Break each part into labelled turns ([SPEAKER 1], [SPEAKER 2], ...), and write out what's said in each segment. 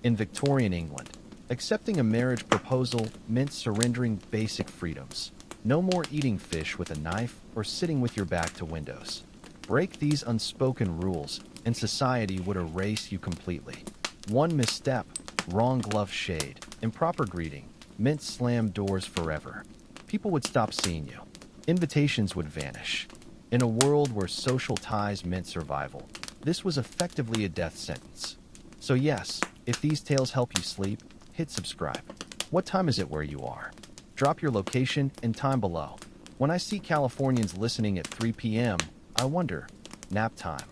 [SPEAKER 1] In Victorian England, accepting a marriage proposal meant surrendering basic freedoms. No more eating fish with a knife or sitting with your back to windows. Break these unspoken rules, and society would erase you completely. One misstep, wrong glove shade, improper greeting, meant slam doors forever. People would stop seeing you. Invitations would vanish. In a world where social ties meant survival, this was effectively a death sentence. So yes, if these tales help you sleep, hit subscribe. What time is it where you are? Drop your location and time below. When I see Californians listening at 3 p.m., I wonder, nap time.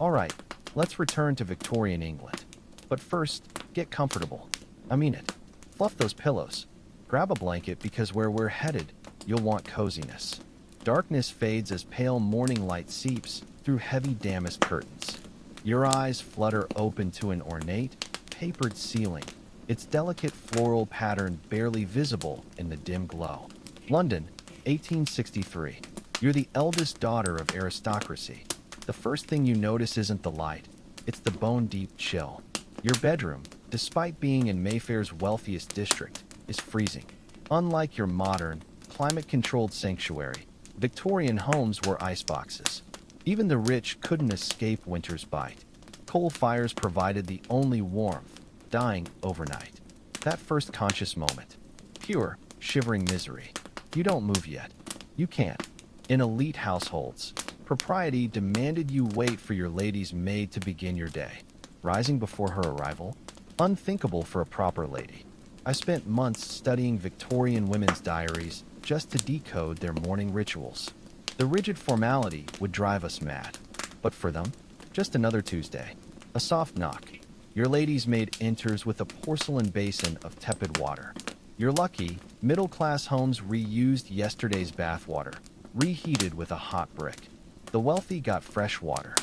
[SPEAKER 1] Alright, let's return to Victorian England. But first, get comfortable. I mean it. Fluff those pillows. Grab a blanket because where we're headed, you'll want coziness. Darkness fades as pale morning light seeps through heavy damask curtains. Your eyes flutter open to an ornate, papered ceiling, its delicate floral pattern barely visible in the dim glow. London, 1863. You're the eldest daughter of aristocracy. The first thing you notice isn't the light, it's the bone-deep chill. Your bedroom, despite being in Mayfair's wealthiest district, is freezing. Unlike your modern, climate-controlled sanctuary, Victorian homes were iceboxes. Even the rich couldn't escape winter's bite. Coal fires provided the only warmth, dying overnight. That first conscious moment. Pure, shivering misery. You don't move yet. You can't. In elite households, propriety demanded you wait for your lady's maid to begin your day. Rising before her arrival? Unthinkable for a proper lady. I spent months studying Victorian women's diaries just to decode their morning rituals. The rigid formality would drive us mad. But for them, just another Tuesday. A soft knock. Your lady's maid enters with a porcelain basin of tepid water. You're lucky, middle-class homes reused yesterday's bathwater, reheated with a hot brick. The wealthy got fresh water.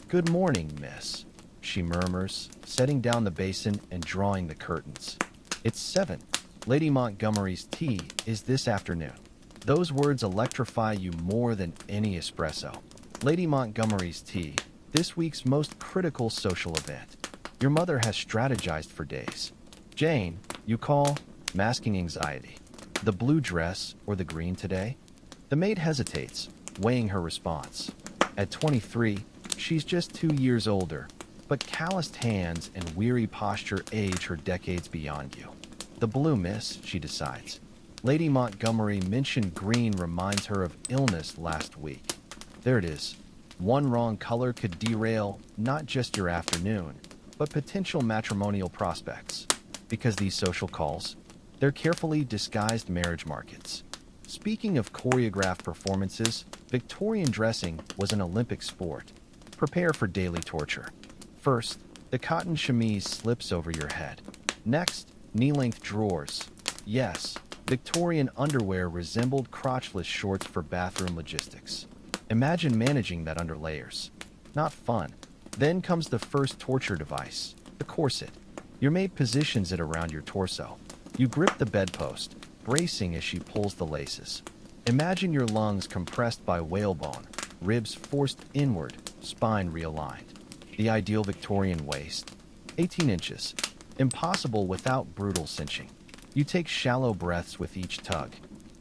[SPEAKER 1] "Good morning, miss," she murmurs, setting down the basin and drawing the curtains. "It's 7. Lady Montgomery's tea is this afternoon." Those words electrify you more than any espresso. Lady Montgomery's tea, this week's most critical social event. Your mother has strategized for days. "Jane," you call, masking anxiety. "The blue dress or the green today?" The maid hesitates, weighing her response. At 23, she's just 2 years older, but calloused hands and weary posture age her decades beyond you. "The blue, miss," she decides. Lady Montgomery mentioned green reminds her of illness last week. There it is. One wrong color could derail not just your afternoon, but potential matrimonial prospects. Because these social calls, they're carefully disguised marriage markets. Speaking of choreographed performances, Victorian dressing was an Olympic sport. Prepare for daily torture. First, the cotton chemise slips over your head. Next, knee-length drawers. Yes, Victorian underwear resembled crotchless shorts for bathroom logistics. Imagine managing that under layers. Not fun. Then comes the first torture device, the corset. Your maid positions it around your torso. You grip the bedpost, bracing as she pulls the laces. Imagine your lungs compressed by whalebone, ribs forced inward, spine realigned. The ideal Victorian waist, 18 inches. Impossible without brutal cinching. You take shallow breaths with each tug.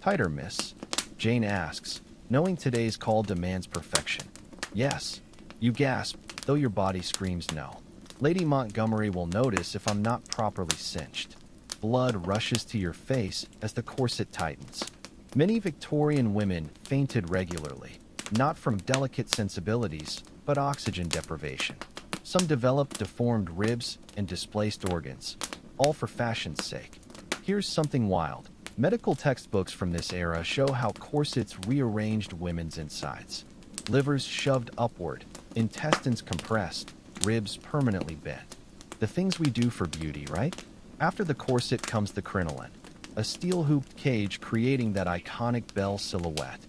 [SPEAKER 1] "Tighter, miss," Jane asks, knowing today's call demands perfection. "Yes." You gasp, though your body screams no. Lady Montgomery will notice if I'm not properly cinched. Blood rushes to your face as the corset tightens. Many Victorian women fainted regularly, not from delicate sensibilities, but oxygen deprivation. Some developed deformed ribs and displaced organs, all for fashion's sake. Here's something wild. Medical textbooks from this era show how corsets rearranged women's insides. Livers shoved upward, intestines compressed, ribs permanently bent. The things we do for beauty, right? After the corset comes the crinoline, a steel-hooped cage creating that iconic bell silhouette.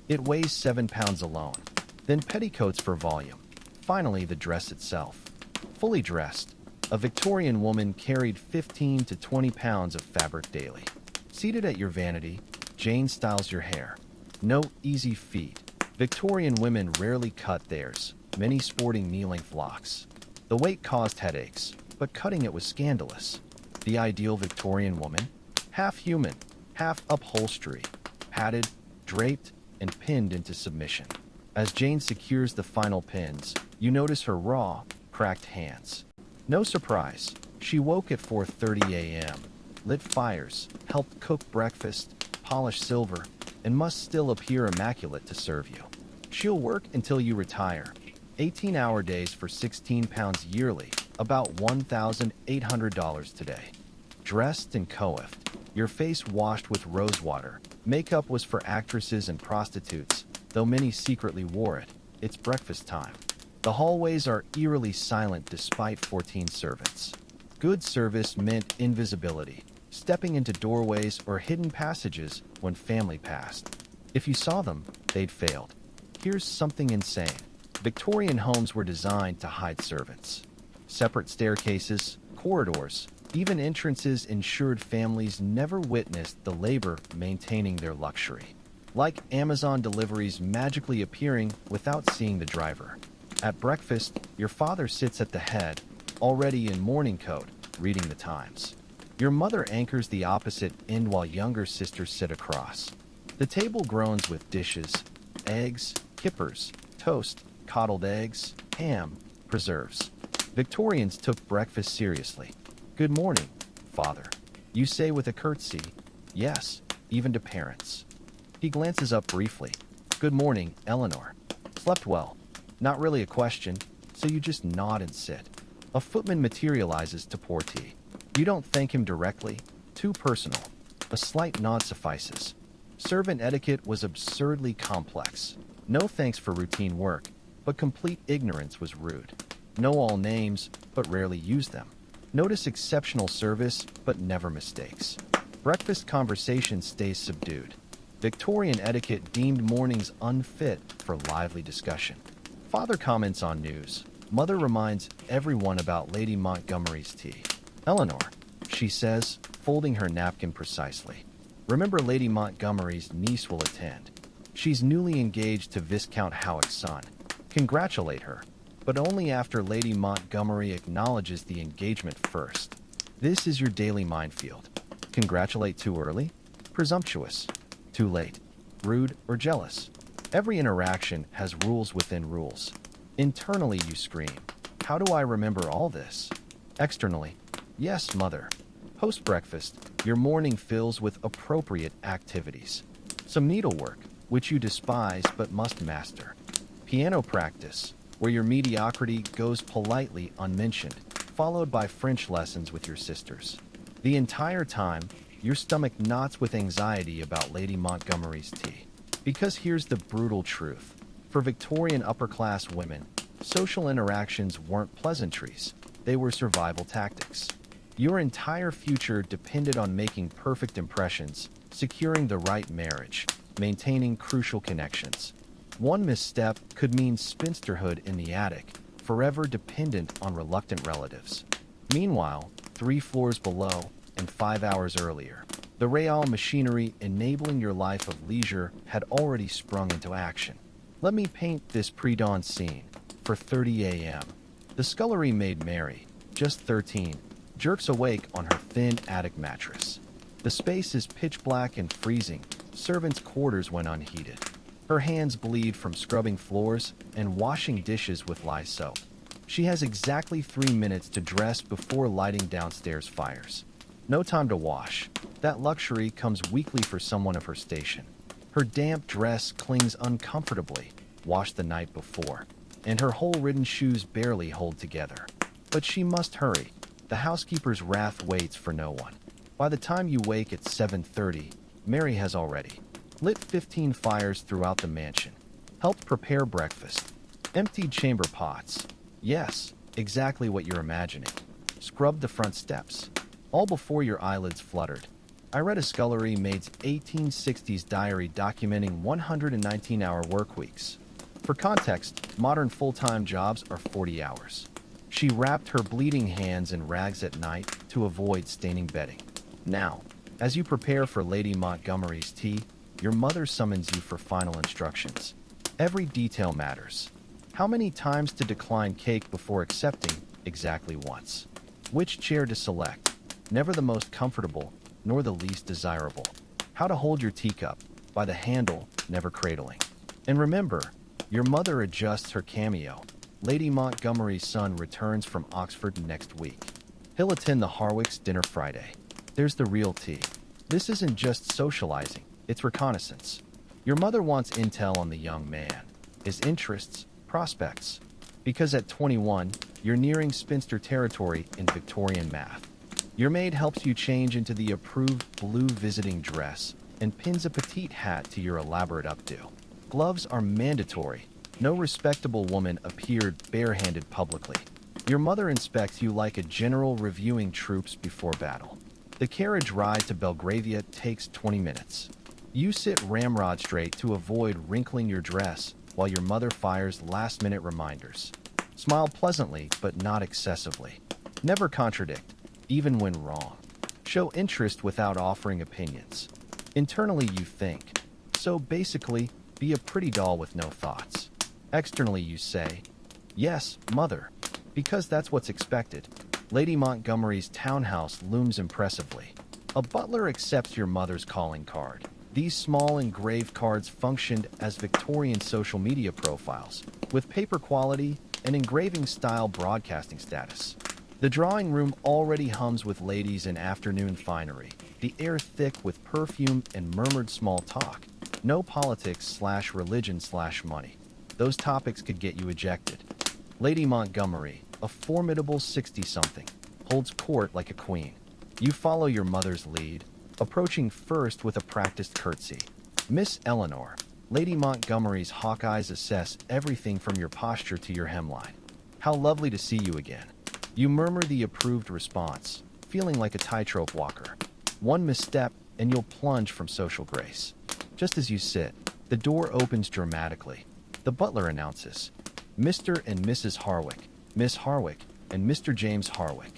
[SPEAKER 1] It weighs 7 pounds alone. Then petticoats for volume. Finally, the dress itself. Fully dressed, a Victorian woman carried 15 to 20 pounds of fabric daily. Seated at your vanity, Jane styles your hair. No easy feat. Victorian women rarely cut theirs, many sporting knee-length locks. The weight caused headaches. but cutting it was scandalous. The ideal Victorian woman? Half human, half upholstery, padded, draped, and pinned into submission. As Jane secures the final pins, you notice her raw, cracked hands. No surprise, she woke at 4:30 a.m., lit fires, helped cook breakfast, polish silver, and must still appear immaculate to serve you. She'll work until you retire. 18-hour days for £16 yearly, about $1,800 today. Dressed and coiffed, your face washed with rose water. Makeup was for actresses and prostitutes, though many secretly wore it. It's breakfast time. The hallways are eerily silent despite 14 servants. Good service meant invisibility, stepping into doorways or hidden passages when family passed. If you saw them, they'd failed. Here's something insane. Victorian homes were designed to hide servants. Separate staircases, corridors, even entrances ensured families never witnessed the labor maintaining their luxury. Like Amazon deliveries magically appearing without seeing the driver. At breakfast, your father sits at the head, already in morning coat, reading the Times. Your mother anchors the opposite end while younger sisters sit across. The table groans with dishes, eggs, kippers, toast, coddled eggs, ham, preserves. Victorians took breakfast seriously. "Good morning, father," you say with a curtsy. Yes, even to parents. He glances up briefly. "Good morning, Eleanor. Slept well?" Not really a question, so you just nod and sit. A footman materializes to pour tea. You don't thank him directly. Too personal. A slight nod suffices. Servant etiquette was absurdly complex. No thanks for routine work, but complete ignorance was rude. Know all names, but rarely use them. Notice exceptional service, but never mistakes. Breakfast conversation stays subdued. Victorian etiquette deemed mornings unfit for lively discussion. Father comments on news. Mother reminds everyone about Lady Montgomery's tea. "Eleanor," she says, folding her napkin precisely. "Remember Lady Montgomery's niece will attend. She's newly engaged to Viscount Howick's son. Congratulate her, but only after Lady Montgomery acknowledges the engagement first. This is your daily minefield. Congratulate too early? Presumptuous. Too late? Rude or jealous? Every interaction has rules within rules. Internally you scream, "How do I remember all this?" Externally, "Yes, mother." Post-breakfast, your morning fills with appropriate activities. Some needlework, which you despise but must master. Piano practice, where your mediocrity goes politely unmentioned, followed by French lessons with your sisters. The entire time, your stomach knots with anxiety about Lady Montgomery's tea. Because here's the brutal truth. For Victorian upper-class women, social interactions weren't pleasantries. They were survival tactics. Your entire future depended on making perfect impressions, securing the right marriage, maintaining crucial connections. One misstep could mean spinsterhood in the attic, forever dependent on reluctant relatives. Meanwhile, 3 floors below, and 5 hours earlier, the Real machinery enabling your life of leisure had already sprung into action. Let me paint this pre-dawn scene. 4:30 a.m. The scullery maid Mary, just 13, jerks awake on her thin attic mattress. The space is pitch black and freezing. Servants' quarters went unheated. Her hands bleed from scrubbing floors and washing dishes with lye soap. She has exactly 3 minutes to dress before lighting downstairs fires. No time to wash. That luxury comes weekly for someone of her station. Her damp dress clings uncomfortably, washed the night before, and her hole-ridden shoes barely hold together. But she must hurry. The housekeeper's wrath waits for no one. By the time you wake at 7:30, Mary has already lit 15 fires throughout the mansion, helped prepare breakfast, emptied chamber pots. Yes, exactly what you're imagining. Scrubbed the front steps, all before your eyelids fluttered. I read a scullery maid's 1860s diary documenting 119-hour work weeks. For context, modern full-time jobs are 40 hours. She wrapped her bleeding hands in rags at night to avoid staining bedding. Now, as you prepare for Lady Montgomery's tea, your mother summons you for final instructions. Every detail matters. How many times to decline cake before accepting? Exactly once. Which chair to select? Never the most comfortable, nor the least desirable. How to hold your teacup? By the handle, never cradling. And remember, your mother adjusts her cameo. Lady Montgomery's son returns from Oxford next week. He'll attend the Harwicks' dinner Friday. There's the real tea. This isn't just socializing, it's reconnaissance. Your mother wants intel on the young man, his interests, prospects. Because at 21, you're nearing spinster territory in Victorian math. Your maid helps you change into the approved blue visiting dress and pins a petite hat to your elaborate updo. Gloves are mandatory. No respectable woman appeared barehanded publicly. Your mother inspects you like a general reviewing troops before battle. The carriage ride to Belgravia takes 20 minutes. You sit ramrod straight to avoid wrinkling your dress while your mother fires last-minute reminders. Smile pleasantly, but not excessively. Never contradict, even when wrong. Show interest without offering opinions. Internally you think. So basically, be a pretty doll with no thoughts. Externally you say, "Yes, mother," because that's what's expected. Lady Montgomery's townhouse looms impressively. A butler accepts your mother's calling card. These small engraved cards functioned as Victorian social media profiles, with paper quality and engraving-style broadcasting status. The drawing room already hums with ladies in afternoon finery, the air thick with perfume and murmured small talk. No politics/religion/money. Those topics could get you ejected. Lady Montgomery, a formidable 60-something, holds court like a queen. You follow your mother's lead, approaching first with a practiced curtsy. Miss Eleanor, Lady Montgomery's hawk eyes assess everything from your posture to your hemline. How lovely to see you again. You murmur the approved response, feeling like a tightrope walker. One misstep, and you'll plunge from social grace. Just as you sit, the door opens dramatically. The butler announces, "Mr. and Mrs. Harwick, Miss Harwick, and Mr. James Harwick."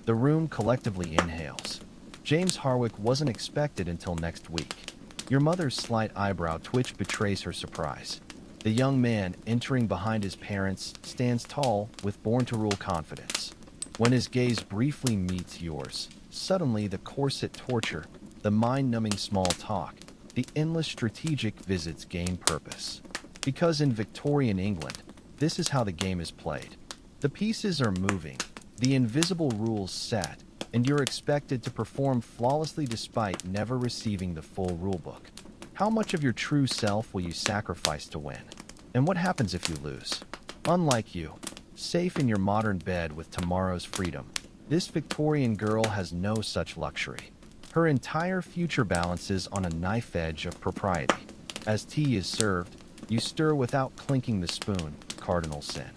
[SPEAKER 1] The room collectively inhales. James Harwick wasn't expected until next week. Your mother's slight eyebrow twitch betrays her surprise. The young man, entering behind his parents, stands tall with born-to-rule confidence. When his gaze briefly meets yours, suddenly the corset torture, the mind-numbing small talk, the endless strategic visits gain purpose. Because in Victorian England, this is how the game is played. The pieces are moving, the invisible rules set, and you're expected to perform flawlessly despite never receiving the full rulebook. How much of your true self will you sacrifice to win? And what happens if you lose? Unlike you, safe in your modern bed with tomorrow's freedom, this Victorian girl has no such luxury. Her entire future balances on a knife edge of propriety. As tea is served, you stir without clinking the spoon, cardinal sin.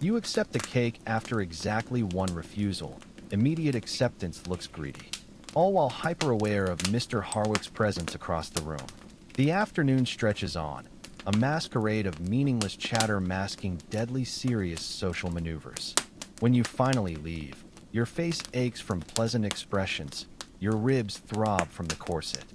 [SPEAKER 1] You accept the cake after exactly one refusal. Immediate acceptance looks greedy. All while hyper-aware of Mr. Harwick's presence across the room. The afternoon stretches on, a masquerade of meaningless chatter masking deadly serious social maneuvers. When you finally leave, your face aches from pleasant expressions, your ribs throb from the corset.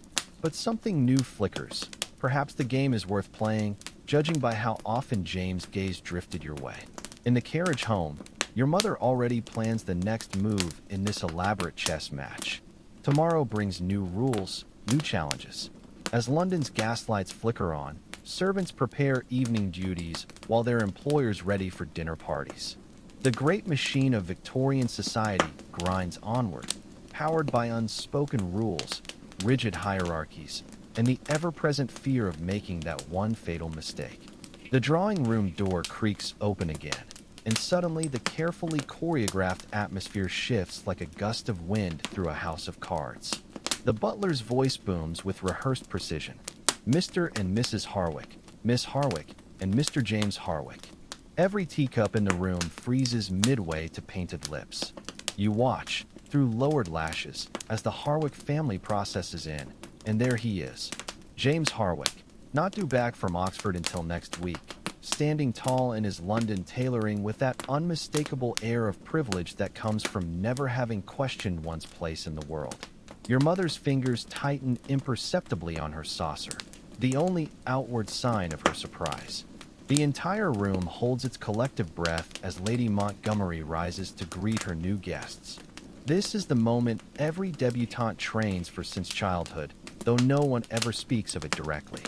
[SPEAKER 1] But something new flickers. Perhaps the game is worth playing, judging by how often James' gaze drifted your way. In the carriage home, your mother already plans the next move in this elaborate chess match. Tomorrow brings new rules, new challenges. As London's gaslights flicker on, servants prepare evening duties while their employers ready for dinner parties. The great machine of Victorian society grinds onward, powered by unspoken rules, rigid hierarchies, and the ever-present fear of making that one fatal mistake. The drawing room door creaks open again, and suddenly the carefully choreographed atmosphere shifts like a gust of wind through a house of cards. The butler's voice booms with rehearsed precision. Mr. and Mrs. Harwick, Miss Harwick, and Mr. James Harwick. Every teacup in the room freezes midway to painted lips. You watch, through lowered lashes, as the Harwick family processes in, and there he is. James Harwick, not due back from Oxford until next week, standing tall in his London tailoring with that unmistakable air of privilege that comes from never having questioned one's place in the world. Your mother's fingers tighten imperceptibly on her saucer, the only outward sign of her surprise. The entire room holds its collective breath as Lady Montgomery rises to greet her new guests. This is the moment every debutante trains for since childhood, though no one ever speaks of it directly.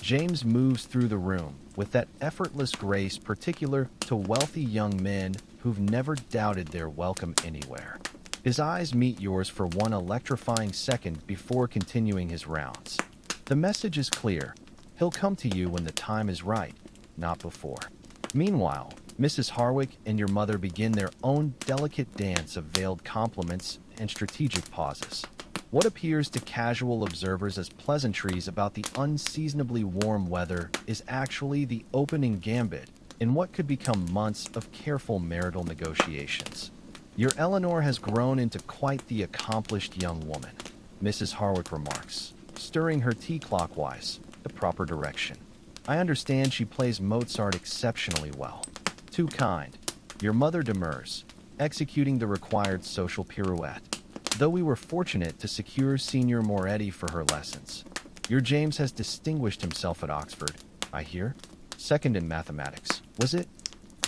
[SPEAKER 1] James moves through the room with that effortless grace particular to wealthy young men who've never doubted their welcome anywhere. His eyes meet yours for one electrifying second before continuing his rounds. The message is clear. He'll come to you when the time is right, not before. Meanwhile, Mrs. Harwick and your mother begin their own delicate dance of veiled compliments and strategic pauses. What appears to casual observers as pleasantries about the unseasonably warm weather is actually the opening gambit in what could become months of careful marital negotiations. Your Eleanor has grown into quite the accomplished young woman, Mrs. Harwick remarks, stirring her tea clockwise, the proper direction. I understand she plays Mozart exceptionally well. Too kind. Your mother demurs, executing the required social pirouette. Though we were fortunate to secure Signor Moretti for her lessons. Your James has distinguished himself at Oxford, I hear. Second in mathematics, was it?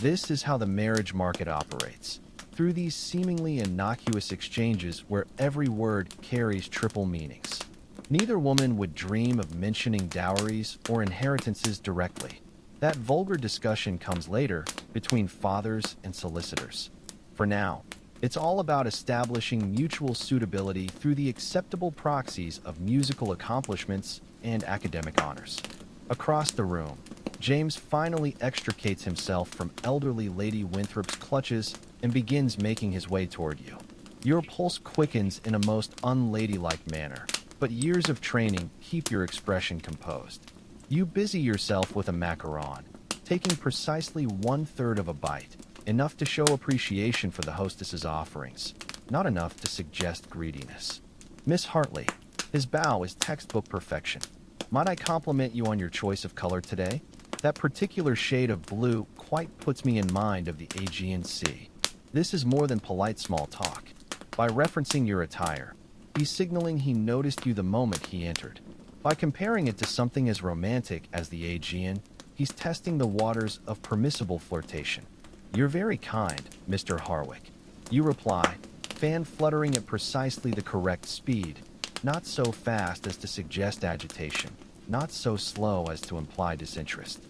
[SPEAKER 1] This is how the marriage market operates. Through these seemingly innocuous exchanges where every word carries triple meanings. Neither woman would dream of mentioning dowries or inheritances directly. That vulgar discussion comes later between fathers and solicitors. For now, it's all about establishing mutual suitability through the acceptable proxies of musical accomplishments and academic honors. Across the room, James finally extricates himself from elderly Lady Winthrop's clutches and begins making his way toward you. Your pulse quickens in a most unladylike manner, but years of training keep your expression composed. You busy yourself with a macaron, taking precisely 1/3 of a bite, enough to show appreciation for the hostess's offerings, not enough to suggest greediness. Miss Hartley, his bow is textbook perfection. Might I compliment you on your choice of color today? That particular shade of blue quite puts me in mind of the Aegean Sea. This is more than polite small talk. By referencing your attire, he's signaling he noticed you the moment he entered. By comparing it to something as romantic as the Aegean, he's testing the waters of permissible flirtation. You're very kind, Mr. Harwick. You reply, fan fluttering at precisely the correct speed, not so fast as to suggest agitation, not so slow as to imply disinterest.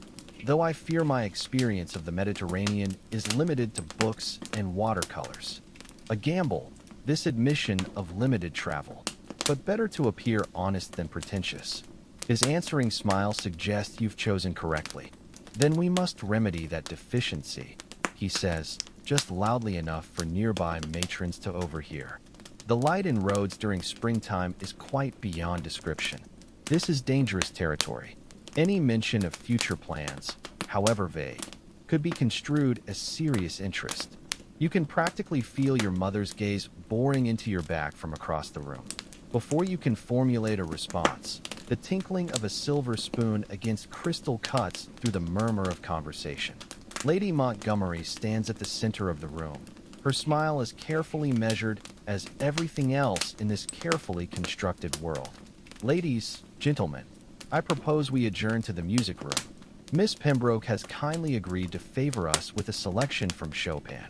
[SPEAKER 1] Though I fear my experience of the Mediterranean is limited to books and watercolors. A gamble, this admission of limited travel, but better to appear honest than pretentious. His answering smile suggests you've chosen correctly. Then we must remedy that deficiency, he says, just loudly enough for nearby matrons to overhear. The light in roads during springtime is quite beyond description. This is dangerous territory. Any mention of future plans, however vague, could be construed as serious interest. You can practically feel your mother's gaze boring into your back from across the room. Before you can formulate a response, the tinkling of a silver spoon against crystal cuts through the murmur of conversation. Lady Montgomery stands at the center of the room. Her smile is carefully measured as everything else in this carefully constructed world. Ladies, gentlemen, I propose we adjourn to the music room. Miss Pembroke has kindly agreed to favor us with a selection from Chopin.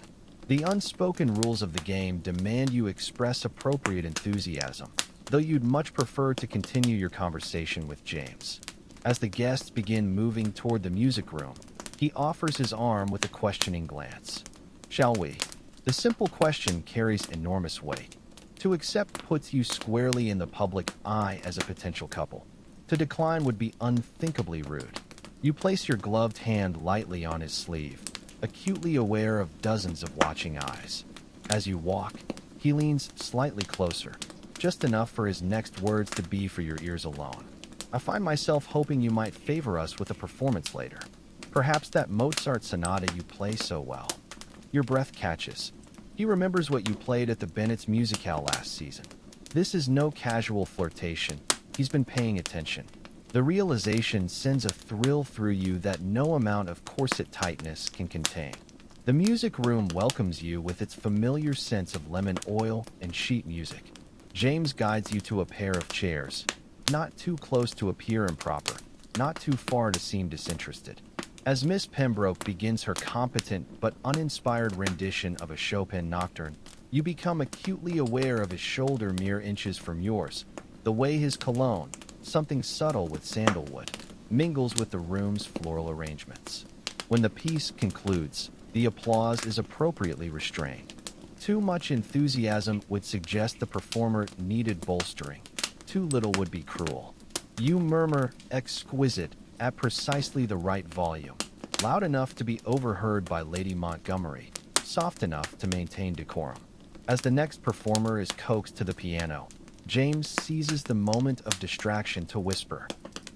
[SPEAKER 1] The unspoken rules of the game demand you express appropriate enthusiasm, though you'd much prefer to continue your conversation with James. As the guests begin moving toward the music room, he offers his arm with a questioning glance. Shall we? The simple question carries enormous weight. To accept puts you squarely in the public eye as a potential couple. To decline would be unthinkably rude. You place your gloved hand lightly on his sleeve, acutely aware of dozens of watching eyes. As you walk, he leans slightly closer, just enough for his next words to be for your ears alone. I find myself hoping you might favor us with a performance later. Perhaps that Mozart sonata you play so well. Your breath catches. He remembers what you played at the Bennett's Musicale last season. This is no casual flirtation. He's been paying attention. The realization sends a thrill through you that no amount of corset tightness can contain. The music room welcomes you with its familiar sense of lemon oil and sheet music. James guides you to a pair of chairs, not too close to appear improper, not too far to seem disinterested. As Miss Pembroke begins her competent but uninspired rendition of a Chopin nocturne, You become acutely aware of his shoulder mere inches from yours, the way his cologne, something subtle with sandalwood, mingles with the room's floral arrangements. When the piece concludes, the applause is appropriately restrained. Too much enthusiasm would suggest the performer needed bolstering. Too little would be cruel. You murmur, exquisite, at precisely the right volume, loud enough to be overheard by Lady Montgomery, soft enough to maintain decorum. As the next performer is coaxed to the piano, James seizes the moment of distraction to whisper,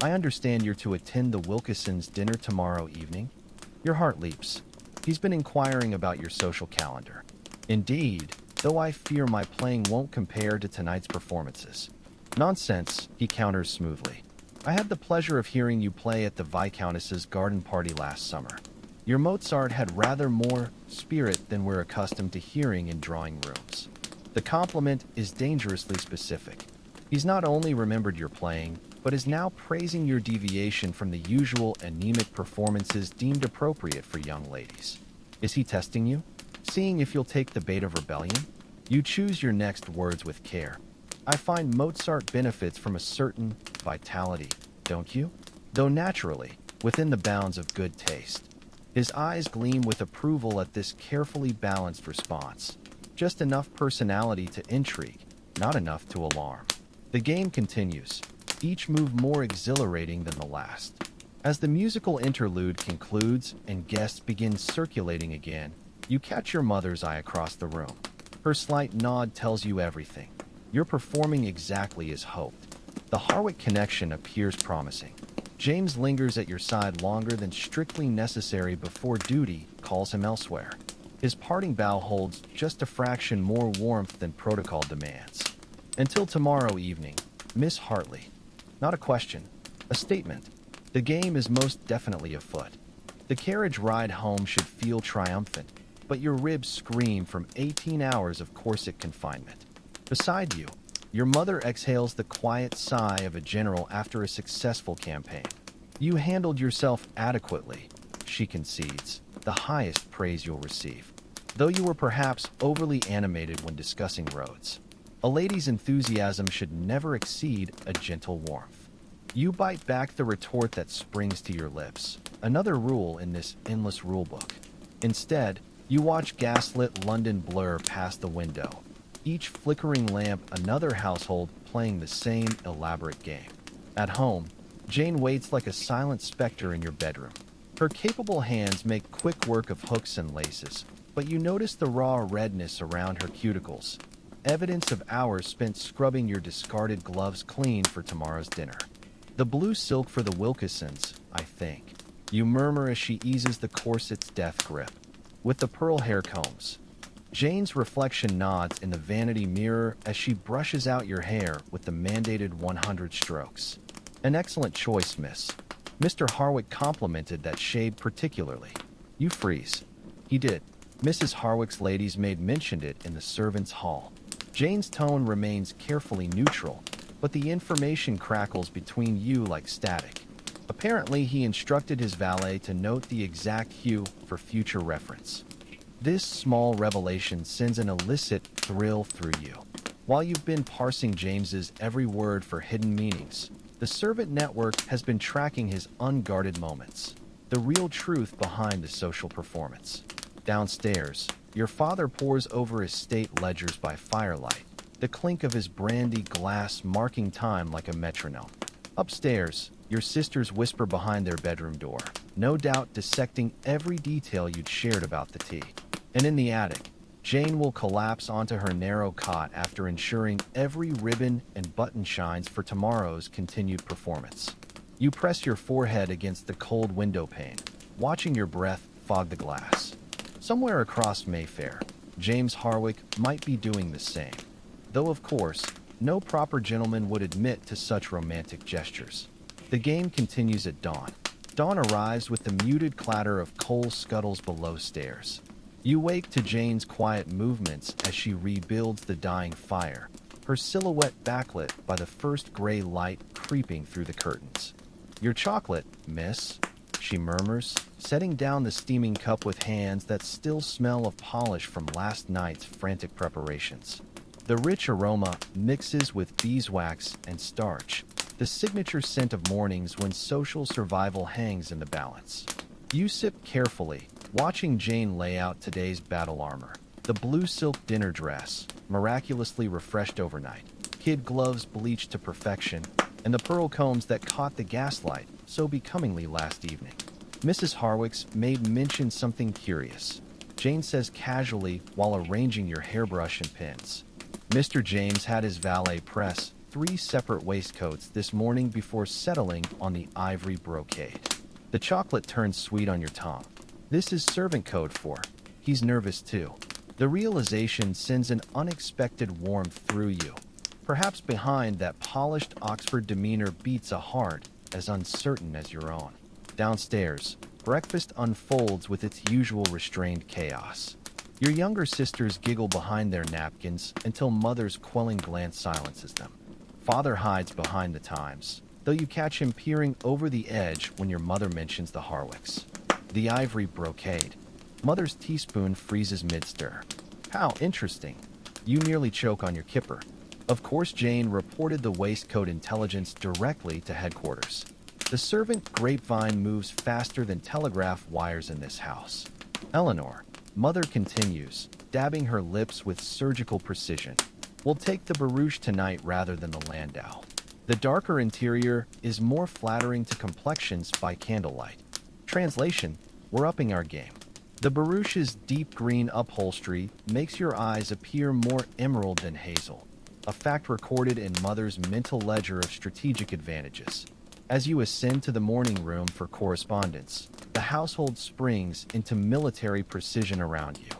[SPEAKER 1] "I understand you're to attend the Wilkisons' dinner tomorrow evening?" Your heart leaps. He's been inquiring about your social calendar. Indeed, though I fear my playing won't compare to tonight's performances. Nonsense, he counters smoothly. I had the pleasure of hearing you play at the Viscountess's garden party last summer. Your Mozart had rather more spirit than we're accustomed to hearing in drawing rooms. The compliment is dangerously specific. He's not only remembered your playing, but is now praising your deviation from the usual anemic performances deemed appropriate for young ladies. Is he testing you? Seeing if you'll take the bait of rebellion? You choose your next words with care. I find Mozart benefits from a certain vitality, don't you? Though naturally, within the bounds of good taste. His eyes gleam with approval at this carefully balanced response. Just enough personality to intrigue, not enough to alarm. The game continues, each move more exhilarating than the last. As the musical interlude concludes and guests begin circulating again, you catch your mother's eye across the room. Her slight nod tells you everything. You're performing exactly as hoped. The Harwick connection appears promising. James lingers at your side longer than strictly necessary before duty calls him elsewhere. His parting bow holds just a fraction more warmth than protocol demands. Until tomorrow evening, Miss Hartley. Not a question, a statement. The game is most definitely afoot. The carriage ride home should feel triumphant, but your ribs scream from 18 hours of corset confinement. Beside you, your mother exhales the quiet sigh of a general after a successful campaign. You handled yourself adequately, she concedes, the highest praise you'll receive, though you were perhaps overly animated when discussing roads. A lady's enthusiasm should never exceed a gentle warmth. You bite back the retort that springs to your lips, another rule in this endless rulebook. Instead, you watch gaslit London blur past the window, each flickering lamp another household playing the same elaborate game. At home, Jane waits like a silent specter in your bedroom. Her capable hands make quick work of hooks and laces, but you notice the raw redness around her cuticles, evidence of hours spent scrubbing your discarded gloves clean for tomorrow's dinner. The blue silk for the Wilkisons, I think, you murmur as she eases the corset's death grip. With the pearl hair combs, Jane's reflection nods in the vanity mirror as she brushes out your hair with the mandated 100 strokes. An excellent choice, miss. Mr. Harwick complimented that shade particularly. You freeze. He did. Mrs. Harwick's ladies maid mentioned it in the servants' hall. Jane's tone remains carefully neutral, but the information crackles between you like static. Apparently, he instructed his valet to note the exact hue for future reference. This small revelation sends an illicit thrill through you. While you've been parsing James's every word for hidden meanings, the servant network has been tracking his unguarded moments, the real truth behind the social performance. Downstairs, your father pores over his state ledgers by firelight, the clink of his brandy glass marking time like a metronome. Upstairs, your sisters whisper behind their bedroom door, no doubt dissecting every detail you'd shared about the tea. And in the attic, Jane will collapse onto her narrow cot after ensuring every ribbon and button shines for tomorrow's continued performance. You press your forehead against the cold window pane, watching your breath fog the glass. Somewhere across Mayfair, James Harwick might be doing the same, though of course, no proper gentleman would admit to such romantic gestures. The game continues at dawn. Dawn arrives with the muted clatter of coal scuttles below stairs. You wake to Jane's quiet movements as she rebuilds the dying fire, her silhouette backlit by the first gray light creeping through the curtains. Your chocolate, miss, she murmurs, setting down the steaming cup with hands that still smell of polish from last night's frantic preparations. The rich aroma mixes with beeswax and starch, the signature scent of mornings when social survival hangs in the balance. You sip carefully, watching Jane lay out today's battle armor. The blue silk dinner dress, miraculously refreshed overnight, kid gloves bleached to perfection, and the pearl combs that caught the gaslight so becomingly last evening. Mrs. Harwick's maid mentioned something curious, Jane says casually while arranging your hairbrush and pins. Mr. James had his valet press 3 separate waistcoats this morning before settling on the ivory brocade. The chocolate turns sweet on your tongue. This is servant code for he's nervous too. The realization sends an unexpected warmth through you. Perhaps behind that polished Oxford demeanor beats a heart as uncertain as your own. Downstairs, breakfast unfolds with its usual restrained chaos. Your younger sisters giggle behind their napkins until Mother's quelling glance silences them. Father hides behind the Times, though you catch him peering over the edge when your mother mentions the Harwicks. The ivory brocade. Mother's teaspoon freezes mid-stir. How interesting. You nearly choke on your kipper. Of course, Jane reported the waistcoat intelligence directly to headquarters. The servant grapevine moves faster than telegraph wires in this house. Eleanor, Mother continues, dabbing her lips with surgical precision. We'll take the barouche tonight rather than the landau. The darker interior is more flattering to complexions by candlelight. Translation, we're upping our game. The barouche's deep green upholstery makes your eyes appear more emerald than hazel, a fact recorded in Mother's mental ledger of strategic advantages. As you ascend to the morning room for correspondence, the household springs into military precision around you.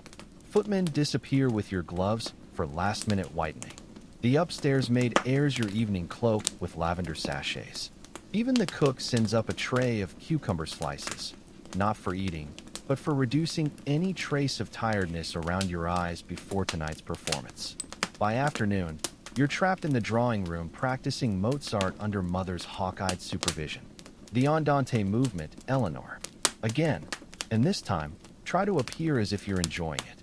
[SPEAKER 1] Footmen disappear with your gloves for last-minute whitening. The upstairs maid airs your evening cloak with lavender sachets. Even the cook sends up a tray of cucumber slices, not for eating, but for reducing any trace of tiredness around your eyes before tonight's performance. By afternoon, you're trapped in the drawing room practicing Mozart under Mother's hawk-eyed supervision. The andante movement, Eleanor. Again, and this time, try to appear as if you're enjoying it.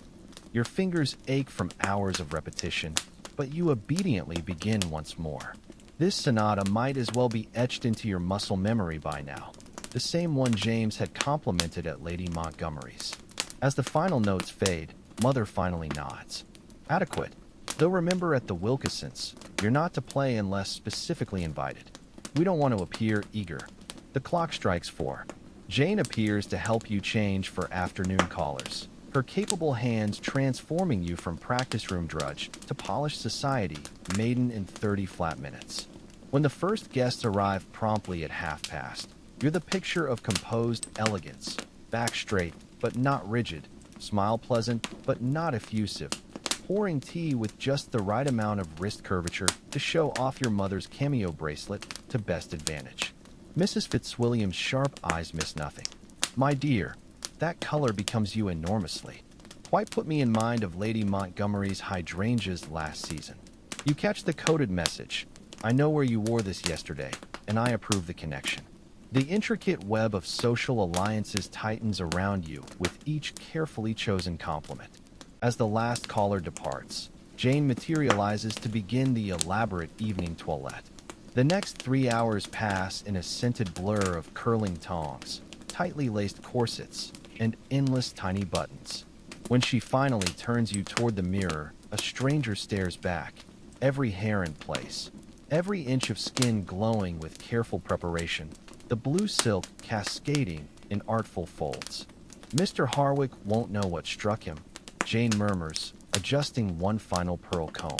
[SPEAKER 1] Your fingers ache from hours of repetition, but you obediently begin once more. This sonata might as well be etched into your muscle memory by now, the same one James had complimented at Lady Montgomery's. As the final notes fade, Mother finally nods. Adequate. Though remember at the Wilkisons, you're not to play unless specifically invited. We don't want to appear eager. The clock strikes 4. Jane appears to help you change for afternoon callers, her capable hands transforming you from practice room drudge to polished society maiden in 30 flat minutes. When the first guests arrive promptly at past, you're the picture of composed elegance, back straight but not rigid, smile pleasant but not effusive, pouring tea with just the right amount of wrist curvature to show off your mother's cameo bracelet to best advantage. Mrs. Fitzwilliam's sharp eyes miss nothing. My dear, that color becomes you enormously. Quite put me in mind of Lady Montgomery's hydrangeas last season. You catch the coded message. I know where you wore this yesterday, and I approve the connection. The intricate web of social alliances tightens around you with each carefully chosen compliment. As the last caller departs, Jane materializes to begin the elaborate evening toilette. The next 3 hours pass in a scented blur of curling tongs, tightly laced corsets, and endless tiny buttons. When she finally turns you toward the mirror, a stranger stares back, every hair in place, every inch of skin glowing with careful preparation, the blue silk cascading in artful folds. Mr. Harwick won't know what struck him, Jane murmurs, adjusting one final pearl comb.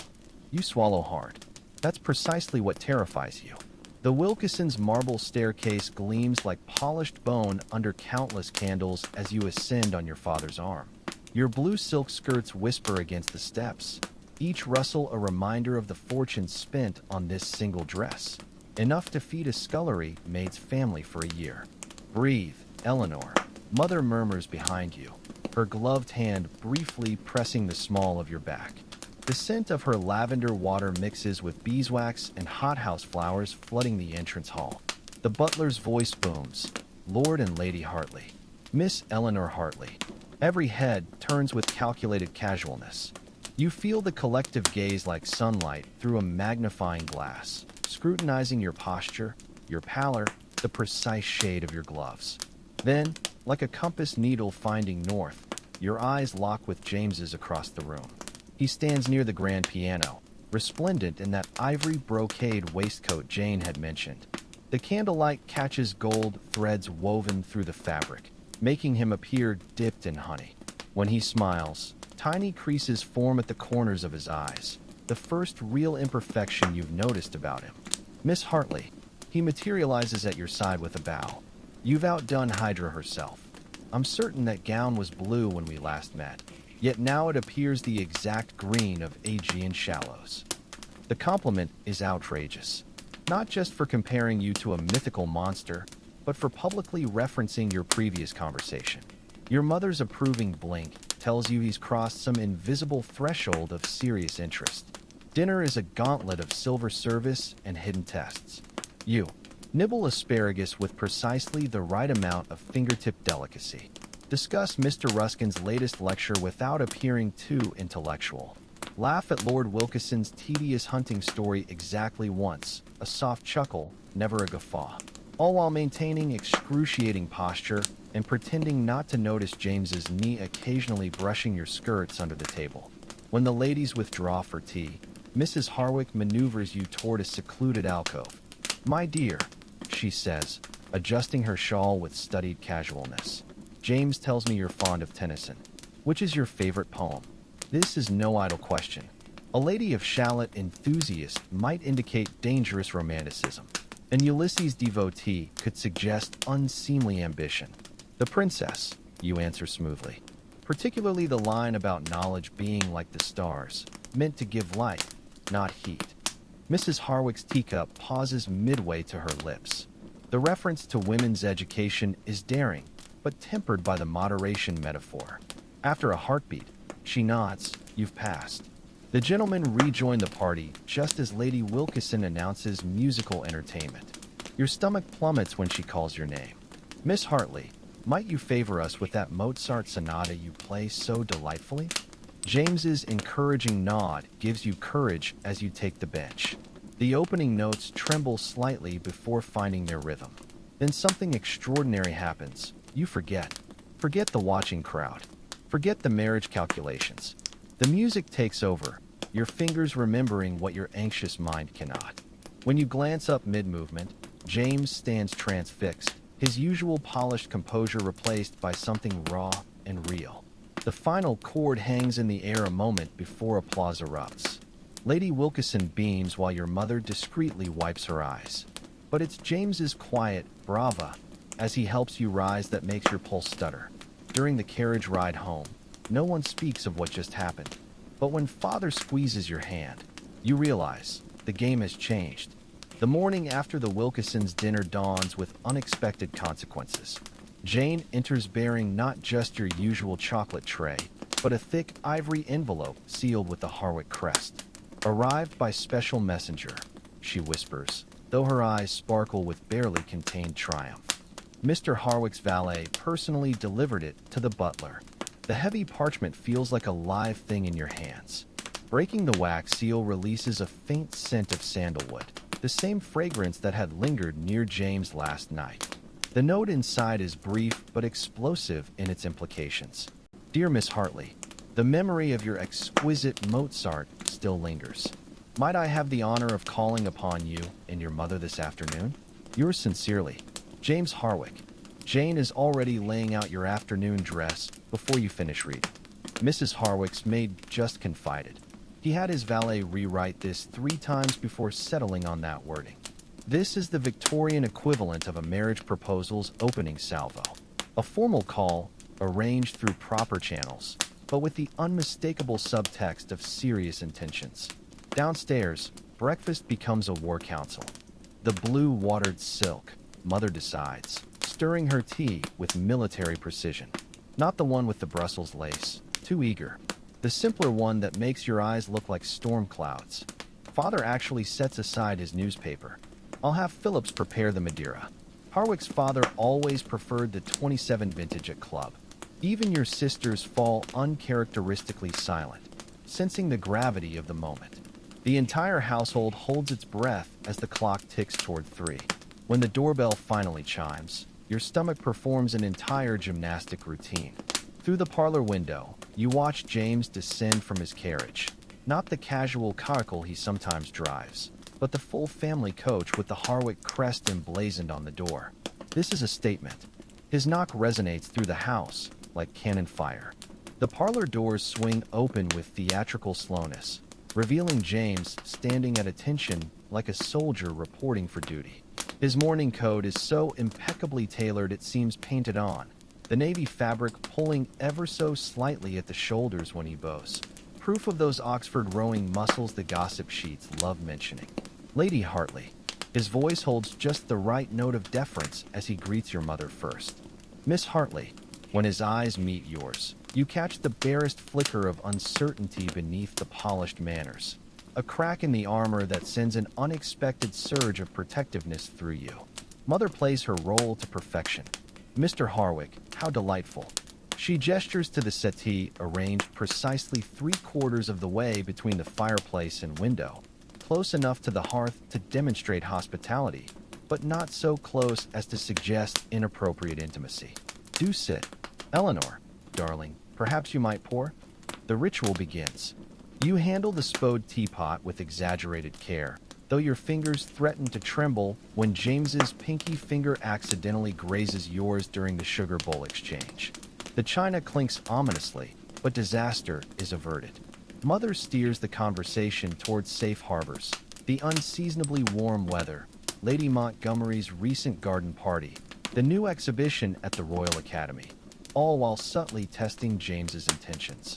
[SPEAKER 1] You swallow hard. That's precisely what terrifies you. The Wilkisons' marble staircase gleams like polished bone under countless candles as you ascend on your father's arm. Your blue silk skirts whisper against the steps, each rustle a reminder of the fortune spent on this single dress, enough to feed a scullery maid's family for a year. Breathe, Eleanor, Mother murmurs behind you, her gloved hand briefly pressing the small of your back. The scent of her lavender water mixes with beeswax and hothouse flowers flooding the entrance hall. The butler's voice booms. Lord and Lady Hartley. Miss Eleanor Hartley. Every head turns with calculated casualness. You feel the collective gaze like sunlight through a magnifying glass, scrutinizing your posture, your pallor, the precise shade of your gloves. Then, like a compass needle finding north, your eyes lock with James's across the room. He stands near the grand piano, resplendent in that ivory brocade waistcoat Jane had mentioned. The candlelight catches gold threads woven through the fabric, making him appear dipped in honey. When he smiles, tiny creases form at the corners of his eyes, the first real imperfection you've noticed about him. Miss Hartley. He materializes at your side with a bow. You've outdone Hydra herself. I'm certain that gown was blue when we last met, yet now it appears the exact green of Aegean shallows. The compliment is outrageous, not just for comparing you to a mythical monster, but for publicly referencing your previous conversation. Your mother's approving blink tells you he's crossed some invisible threshold of serious interest. Dinner is a gauntlet of silver service and hidden tests. You nibble asparagus with precisely the right amount of fingertip delicacy. Discuss Mr. Ruskin's latest lecture without appearing too intellectual. Laugh at Lord Wilkinson's tedious hunting story exactly once, a soft chuckle, never a guffaw. All while maintaining excruciating posture and pretending not to notice James's knee occasionally brushing your skirts under the table. When the ladies withdraw for tea, Mrs. Harwick maneuvers you toward a secluded alcove. "My dear," she says, adjusting her shawl with studied casualness. "James tells me you're fond of Tennyson. Which is your favorite poem?" This is no idle question. A lady of shallot enthusiast might indicate dangerous romanticism. An Ulysses devotee could suggest unseemly ambition. "The princess," you answer smoothly. Particularly the line about knowledge being like the stars, meant to give light, not heat. Mrs. Harwick's teacup pauses midway to her lips. The reference to women's education is daring, but tempered by the moderation metaphor. After a heartbeat, she nods. You've passed. The gentlemen rejoin the party just as Lady Wilkinson announces musical entertainment. Your stomach plummets when she calls your name. "Miss Hartley, might you favor us with that Mozart sonata you play so delightfully?" James's encouraging nod gives you courage as you take the bench. The opening notes tremble slightly before finding their rhythm. Then something extraordinary happens. You forget. Forget the watching crowd. Forget the marriage calculations. The music takes over, your fingers remembering what your anxious mind cannot. When you glance up mid-movement, James stands transfixed, his usual polished composure replaced by something raw and real. The final chord hangs in the air a moment before applause erupts. Lady Wilkinson beams while your mother discreetly wipes her eyes. But it's James's quiet brava as he helps you rise that makes your pulse stutter. During the carriage ride home, no one speaks of what just happened. But when father squeezes your hand, you realize the game has changed. The morning after the Wilkinsons' dinner dawns with unexpected consequences. Jane enters bearing not just your usual chocolate tray, but a thick ivory envelope sealed with the Harwick crest. "Arrived by special messenger," she whispers, though her eyes sparkle with barely contained triumph. Mr. Harwick's valet personally delivered it to the butler. The heavy parchment feels like a live thing in your hands. Breaking the wax seal releases a faint scent of sandalwood, the same fragrance that had lingered near James last night. The note inside is brief but explosive in its implications. "Dear Miss Hartley, the memory of your exquisite Mozart still lingers. Might I have the honor of calling upon you and your mother this afternoon? Yours sincerely, James Harwick." Jane is already laying out your afternoon dress before you finish reading. Mrs. Harwick's maid just confided. He had his valet rewrite this 3 times before settling on that wording. This is the Victorian equivalent of a marriage proposal's opening salvo. A formal call, arranged through proper channels, but with the unmistakable subtext of serious intentions. Downstairs, breakfast becomes a war council. The blue-watered silk, mother decides, stirring her tea with military precision. Not the one with the Brussels lace, too eager. The simpler one that makes your eyes look like storm clouds. Father actually sets aside his newspaper. "I'll have Phillips prepare the Madeira." Harwick's father always preferred the 27 vintage at club. Even your sisters fall uncharacteristically silent, sensing the gravity of the moment. The entire household holds its breath as the clock ticks toward 3. When the doorbell finally chimes, your stomach performs an entire gymnastic routine. Through the parlor window, you watch James descend from his carriage. Not the casual caracal he sometimes drives, but the full family coach with the Harwick crest emblazoned on the door. This is a statement. His knock resonates through the house like cannon fire. The parlor doors swing open with theatrical slowness, revealing James standing at attention like a soldier reporting for duty. His morning coat is so impeccably tailored it seems painted on, the navy fabric pulling ever so slightly at the shoulders when he bows. Proof of those Oxford rowing muscles the gossip sheets love mentioning. Lady Hartley. His voice holds just the right note of deference as he greets your mother first. Miss Hartley. When his eyes meet yours, you catch the barest flicker of uncertainty beneath the polished manners. A crack in the armor that sends an unexpected surge of protectiveness through you. Mother plays her role to perfection. Mr. Harwick, how delightful. She gestures to the settee arranged precisely 3/4 of the way between the fireplace and window, close enough to the hearth to demonstrate hospitality, but not so close as to suggest inappropriate intimacy. Do sit. Eleanor, darling, perhaps you might pour? The ritual begins. You handle the spode teapot with exaggerated care, though your fingers threaten to tremble when James's pinky finger accidentally grazes yours during the sugar bowl exchange. The china clinks ominously, but disaster is averted. Mother steers the conversation towards safe harbors, the unseasonably warm weather, Lady Montgomery's recent garden party, the new exhibition at the Royal Academy, all while subtly testing James's intentions.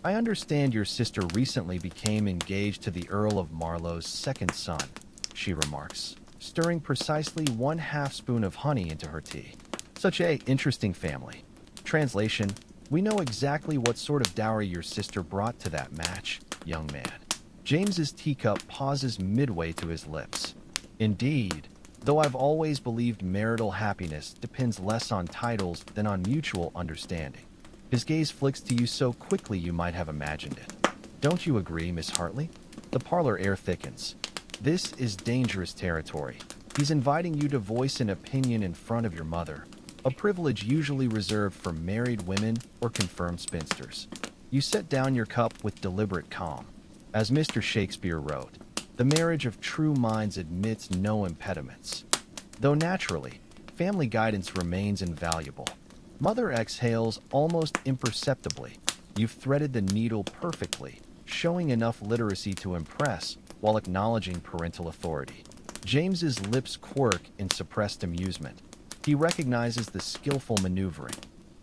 [SPEAKER 1] I understand your sister recently became engaged to the Earl of Marlowe's second son, she remarks, stirring precisely 1/2 spoon of honey into her tea. Such a interesting family. Translation: we know exactly what sort of dowry your sister brought to that match, young man. James's teacup pauses midway to his lips. Indeed, though I've always believed marital happiness depends less on titles than on mutual understanding. His gaze flicks to you so quickly you might have imagined it. Don't you agree, Miss Hartley? The parlor air thickens. This is dangerous territory. He's inviting you to voice an opinion in front of your mother, a privilege usually reserved for married women or confirmed spinsters. You set down your cup with deliberate calm. As Mr. Shakespeare wrote, the marriage of true minds admits no impediments. Though naturally, family guidance remains invaluable. Mother exhales almost imperceptibly. You've threaded the needle perfectly, showing enough literacy to impress while acknowledging parental authority. James's lips quirk in suppressed amusement. He recognizes the skillful maneuvering.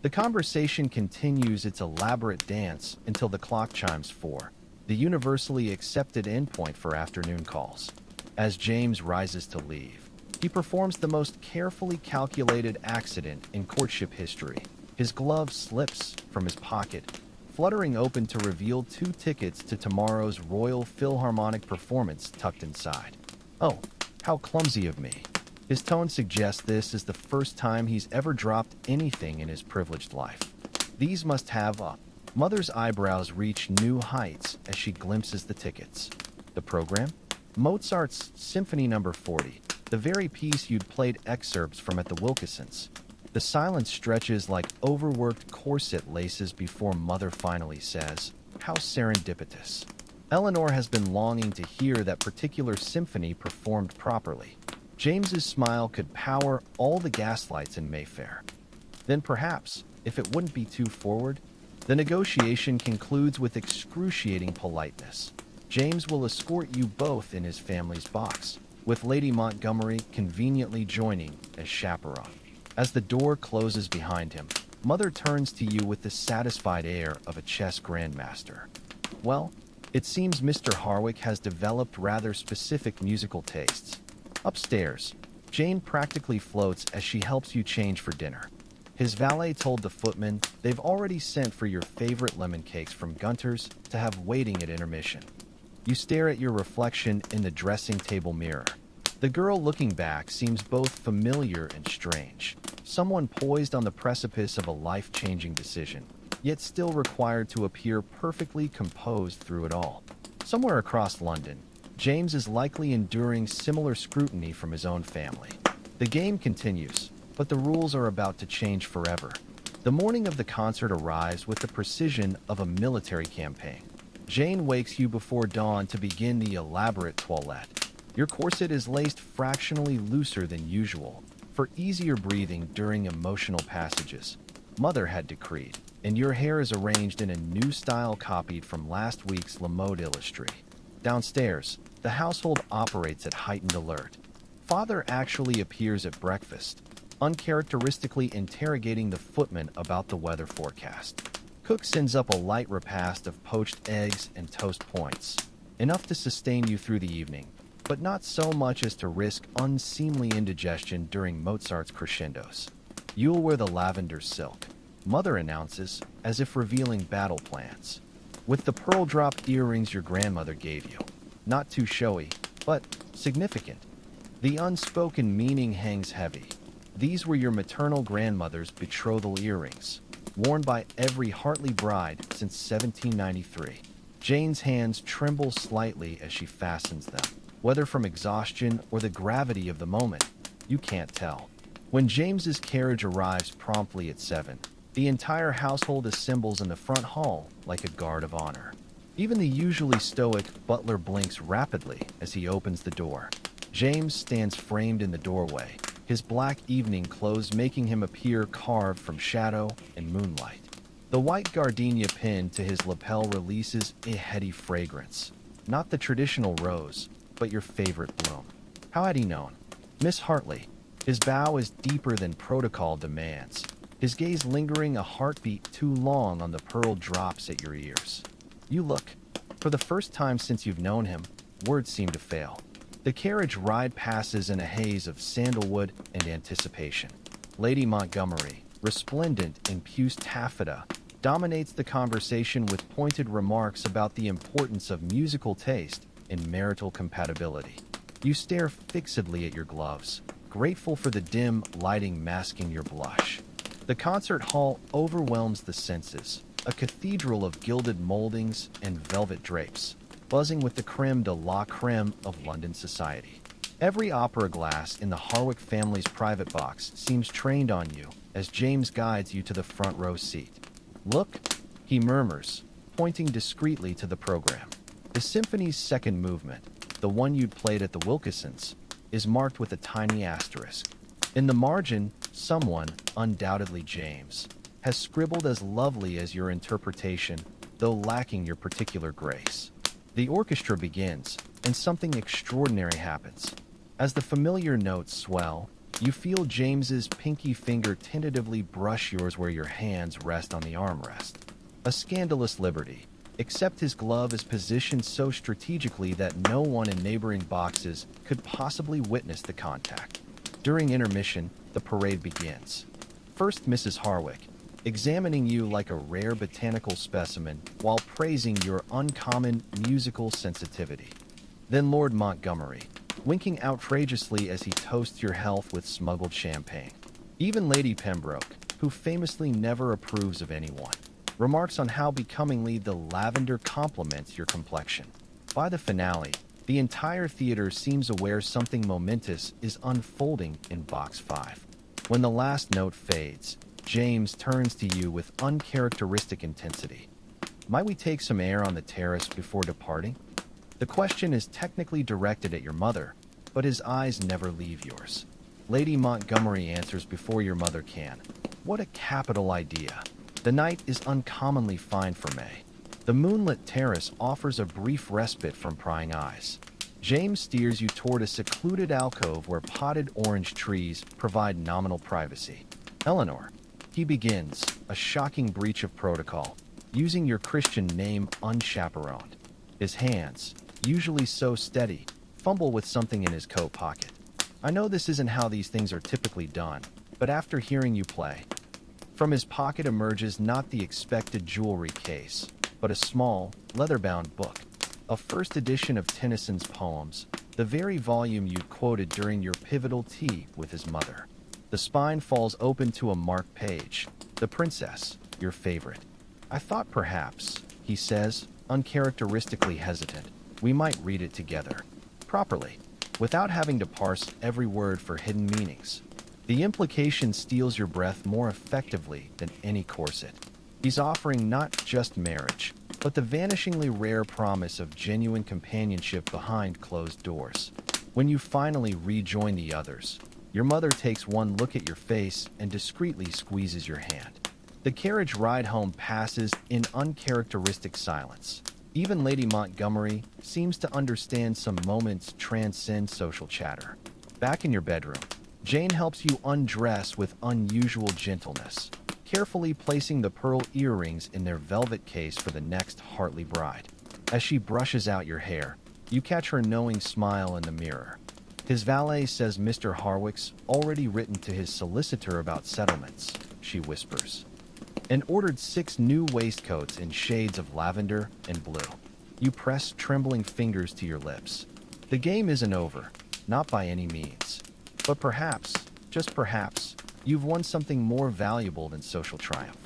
[SPEAKER 1] The conversation continues its elaborate dance until the clock chimes 4, the universally accepted endpoint for afternoon calls. As James rises to leave, he performs the most carefully calculated accident in courtship history. His glove slips from his pocket, fluttering open to reveal 2 tickets to tomorrow's Royal Philharmonic performance tucked inside. Oh, how clumsy of me. His tone suggests this is the first time he's ever dropped anything in his privileged life. These must have a... Mother's eyebrows reach new heights as she glimpses the tickets. The program? Mozart's Symphony No. 40, the very piece you'd played excerpts from at the Wilkisons. The silence stretches like overworked corset laces before Mother finally says, "How serendipitous." Eleanor has been longing to hear that particular symphony performed properly. James's smile could power all the gaslights in Mayfair. Then perhaps, if it wouldn't be too forward, the negotiation concludes with excruciating politeness. James will escort you both in his family's box, with Lady Montgomery conveniently joining as chaperone. As the door closes behind him, Mother turns to you with the satisfied air of a chess grandmaster. Well, it seems Mr. Harwick has developed rather specific musical tastes. Upstairs, Jane practically floats as she helps you change for dinner. His valet told the footman they've already sent for your favorite lemon cakes from Gunter's to have waiting at intermission. You stare at your reflection in the dressing table mirror. The The girl looking back seems both familiar and strange. Someone poised on the precipice of a life-changing decision, yet still required to appear perfectly composed through it all. Somewhere across London, James is likely enduring similar scrutiny from his own family. The game continues, but the rules are about to change forever. The morning of the concert arrives with the precision of a military campaign. Jane wakes you before dawn to begin the elaborate toilette. Your corset is laced fractionally looser than usual, for easier breathing during emotional passages. Mother had decreed, and your hair is arranged in a new style copied from last week's La Mode Illustrée. Downstairs, the household operates at heightened alert. Father actually appears at breakfast, uncharacteristically interrogating the footman about the weather forecast. Cook sends up a light repast of poached eggs and toast points, enough to sustain you through the evening, but not so much as to risk unseemly indigestion during Mozart's crescendos. You'll wear the lavender silk, Mother announces, as if revealing battle plans. With the pearl drop earrings your grandmother gave you. Not too showy, but significant. The unspoken meaning hangs heavy. These were your maternal grandmother's betrothal earrings, worn by every Hartley bride since 1793. Jane's hands tremble slightly as she fastens them. Whether from exhaustion or the gravity of the moment, you can't tell. When James's carriage arrives promptly at 7, the entire household assembles in the front hall like a guard of honor. Even the usually stoic butler blinks rapidly as he opens the door. James stands framed in the doorway, his black evening clothes making him appear carved from shadow and moonlight. The white gardenia pinned to his lapel releases a heady fragrance. Not the traditional rose, but your favorite bloom. How had he known? Miss Hartley. His bow is deeper than protocol demands, his gaze lingering a heartbeat too long on the pearl drops at your ears. You look. For the first time since you've known him, words seem to fail. The carriage ride passes in a haze of sandalwood and anticipation. Lady Montgomery, resplendent in puce taffeta, dominates the conversation with pointed remarks about the importance of musical taste and marital compatibility. You stare fixedly at your gloves, grateful for the dim lighting masking your blush. The concert hall overwhelms the senses, a cathedral of gilded moldings and velvet drapes, buzzing with the creme de la creme of London society. Every opera glass in the Harwick family's private box seems trained on you as James guides you to the front row seat. Look, he murmurs, pointing discreetly to the program. The symphony's second movement, the one you'd played at the Wilkinsons, is marked with a tiny asterisk. In the margin, someone, undoubtedly James, has scribbled as lovely as your interpretation, though lacking your particular grace. The orchestra begins, and something extraordinary happens. As the familiar notes swell, you feel James's pinky finger tentatively brush yours where your hands rest on the armrest. A scandalous liberty, except his glove is positioned so strategically that no one in neighboring boxes could possibly witness the contact. During intermission, the parade begins. First, Mrs. Harwick, examining you like a rare botanical specimen while praising your uncommon musical sensitivity. Then Lord Montgomery, winking outrageously as he toasts your health with smuggled champagne. Even Lady Pembroke, who famously never approves of anyone, remarks on how becomingly the lavender complements your complexion. By the finale, the entire theater seems aware something momentous is unfolding in Box 5. When the last note fades, James turns to you with uncharacteristic intensity. Might we take some air on the terrace before departing? The question is technically directed at your mother, but his eyes never leave yours. Lady Montgomery answers before your mother can. What a capital idea. The night is uncommonly fine for May. The moonlit terrace offers a brief respite from prying eyes. James steers you toward a secluded alcove where potted orange trees provide nominal privacy. Eleanor, he begins, a shocking breach of protocol, using your Christian name unchaperoned. His hands, usually so steady, fumble with something in his coat pocket. I know this isn't how these things are typically done, but after hearing you play, from his pocket emerges not the expected jewelry case, but a small, leather-bound book, a first edition of Tennyson's poems, the very volume you quoted during your pivotal tea with his mother. The spine falls open to a marked page. The princess, your favorite. I thought perhaps, he says, uncharacteristically hesitant, we might read it together. Properly, without having to parse every word for hidden meanings. The implication steals your breath more effectively than any corset. He's offering not just marriage, but the vanishingly rare promise of genuine companionship behind closed doors. When you finally rejoin the others, your mother takes one look at your face and discreetly squeezes your hand. The carriage ride home passes in uncharacteristic silence. Even Lady Montgomery seems to understand some moments transcend social chatter. Back in your bedroom, Jane helps you undress with unusual gentleness, carefully placing the pearl earrings in their velvet case for the next Hartley bride. As she brushes out your hair, you catch her knowing smile in the mirror. His valet says Mr. Harwick's already written to his solicitor about settlements, she whispers, and ordered 6 new waistcoats in shades of lavender and blue. You press trembling fingers to your lips. The game isn't over, not by any means. But perhaps, just perhaps, you've won something more valuable than social triumph.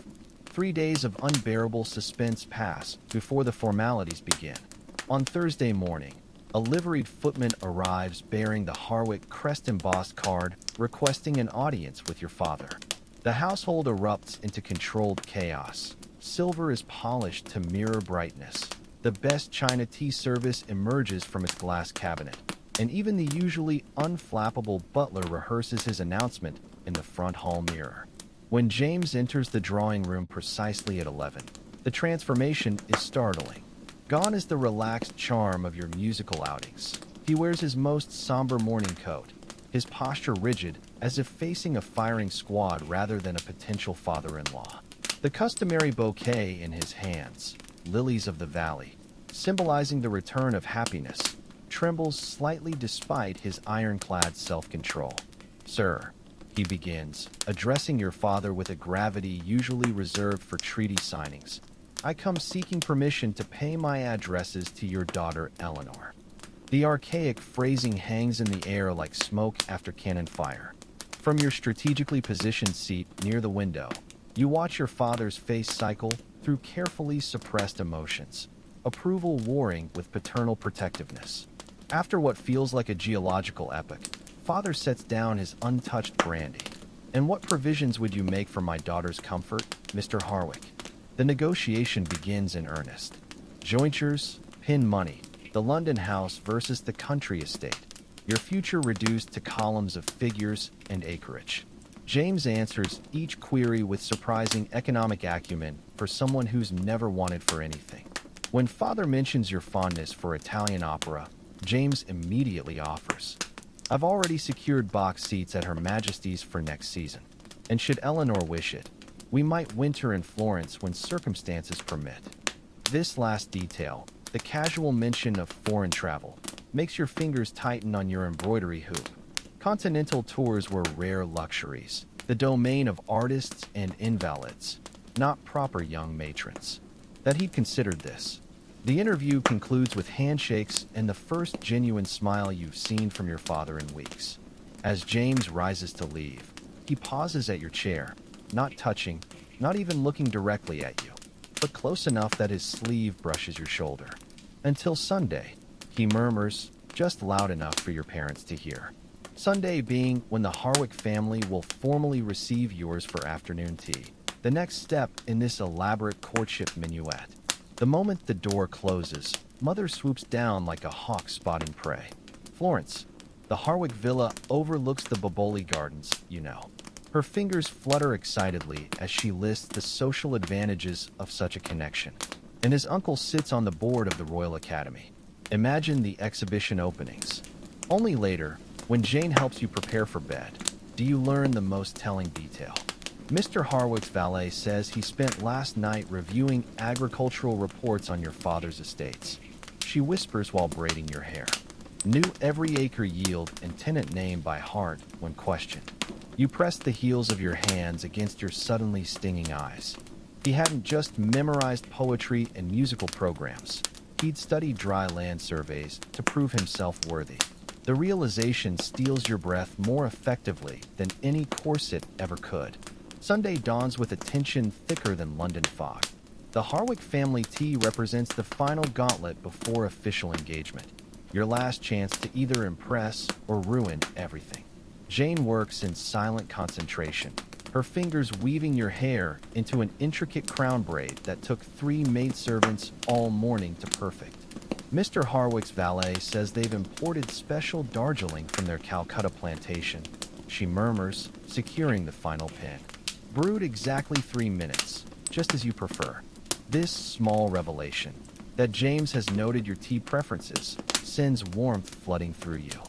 [SPEAKER 1] 3 days of unbearable suspense pass before the formalities begin. On Thursday morning, a liveried footman arrives bearing the Harwick crest-embossed card requesting an audience with your father. The household erupts into controlled chaos. Silver is polished to mirror brightness. The best China tea service emerges from its glass cabinet, and even the usually unflappable butler rehearses his announcement in the front hall mirror. When James enters the drawing room precisely at 11, the transformation is startling. Gone is the relaxed charm of your musical outings. He wears his most somber morning coat, his posture rigid, as if facing a firing squad rather than a potential father-in-law. The customary bouquet in his hands, lilies of the valley, symbolizing the return of happiness, trembles slightly despite his ironclad self-control. Sir, he begins, addressing your father with a gravity usually reserved for treaty signings, I come seeking permission to pay my addresses to your daughter Eleanor. The archaic phrasing hangs in the air like smoke after cannon fire. From your strategically positioned seat near the window, you watch your father's face cycle through carefully suppressed emotions, approval warring with paternal protectiveness. After what feels like a geological epoch, father sets down his untouched brandy. And what provisions would you make for my daughter's comfort, Mr. Harwick? The negotiation begins in earnest. Jointures, pin money, the London house versus the country estate. Your future reduced to columns of figures and acreage. James answers each query with surprising economic acumen for someone who's never wanted for anything. When father mentions your fondness for Italian opera, James immediately offers, I've already secured box seats at Her Majesty's for next season, and should Eleanor wish it, we might winter in Florence when circumstances permit. This last detail, the casual mention of foreign travel, makes your fingers tighten on your embroidery hoop. Continental tours were rare luxuries, the domain of artists and invalids, not proper young matrons. That he'd considered this. The interview concludes with handshakes and the first genuine smile you've seen from your father in weeks. As James rises to leave, he pauses at your chair, not touching, not even looking directly at you, but close enough that his sleeve brushes your shoulder. Until Sunday, he murmurs, just loud enough for your parents to hear. Sunday being when the Harwick family will formally receive yours for afternoon tea, the next step in this elaborate courtship minuet. The moment the door closes, mother swoops down like a hawk spotting prey. Florence, the Harwick villa overlooks the Boboli Gardens, you know. Her fingers flutter excitedly as she lists the social advantages of such a connection. And his uncle sits on the board of the Royal Academy. Imagine the exhibition openings. Only later, when Jane helps you prepare for bed, do you learn the most telling detail. Mr. Harwick's valet says he spent last night reviewing agricultural reports on your father's estates. She whispers while braiding your hair. Knew every acre yield and tenant name by heart when questioned. You pressed the heels of your hands against your suddenly stinging eyes. He hadn't just memorized poetry and musical programs. He'd studied dry land surveys to prove himself worthy. The realization steals your breath more effectively than any corset ever could. Sunday dawns with a tension thicker than London fog. The Harwick family tea represents the final gauntlet before official engagement. Your last chance to either impress or ruin everything. Jane works in silent concentration, her fingers weaving your hair into an intricate crown braid that took 3 maidservants all morning to perfect. Mr. Harwick's valet says they've imported special Darjeeling from their Calcutta plantation. She murmurs, securing the final pin. Brewed exactly 3 minutes, just as you prefer. This small revelation, that James has noted your tea preferences, sends warmth flooding through you.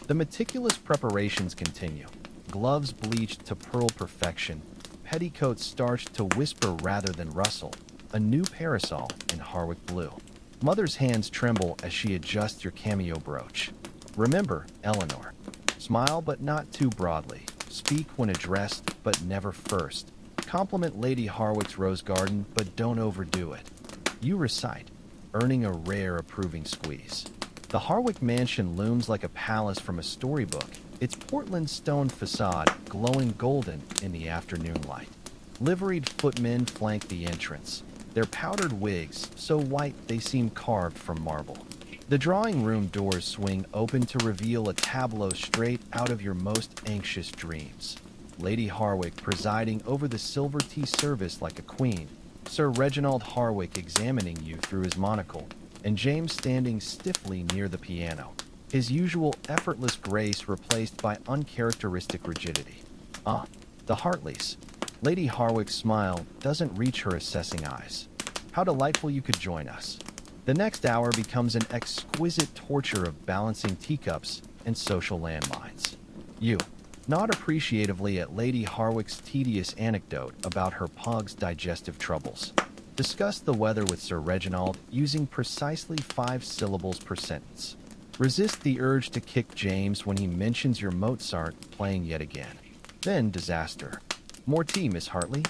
[SPEAKER 1] The meticulous preparations continue. Gloves bleached to pearl perfection, petticoats starched to whisper rather than rustle, a new parasol in Harwick blue. Mother's hands tremble as she adjusts your cameo brooch. Remember, Eleanor. Smile but not too broadly. Speak when addressed but never first. Compliment Lady Harwick's rose garden but don't overdo it. You recite, earning a rare approving squeeze. The Harwick mansion looms like a palace from a storybook, its Portland stone facade glowing golden in the afternoon light. Liveried footmen flank the entrance, their powdered wigs so white they seem carved from marble. The drawing room doors swing open to reveal a tableau straight out of your most anxious dreams. Lady Harwick presiding over the silver tea service like a queen, Sir Reginald Harwick examining you through his monocle, and James standing stiffly near the piano, his usual effortless grace replaced by uncharacteristic rigidity. The Hartleys. Lady Harwick's smile doesn't reach her assessing eyes. How delightful you could join us. The next hour becomes an exquisite torture of balancing teacups and social landmines. You nod appreciatively at Lady Harwick's tedious anecdote about her pug's digestive troubles. Discuss the weather with Sir Reginald using precisely 5 syllables per sentence. Resist the urge to kick James when he mentions your Mozart playing yet again. Then disaster. More tea, Miss Hartley?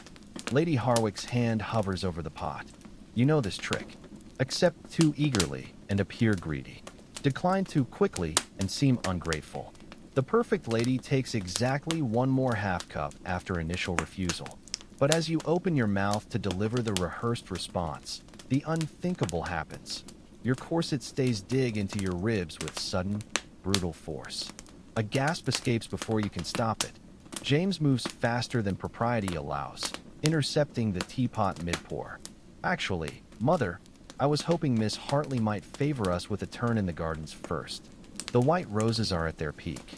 [SPEAKER 1] Lady Harwick's hand hovers over the pot. You know this trick. Accept too eagerly and appear greedy. Decline too quickly and seem ungrateful. The perfect lady takes exactly 1 more half cup after initial refusal. But as you open your mouth to deliver the rehearsed response, the unthinkable happens. Your corset stays dig into your ribs with sudden, brutal force. A gasp escapes before you can stop it. James moves faster than propriety allows, intercepting the teapot mid-pour. Actually, Mother, I was hoping Miss Hartley might favor us with a turn in the gardens first. The white roses are at their peak.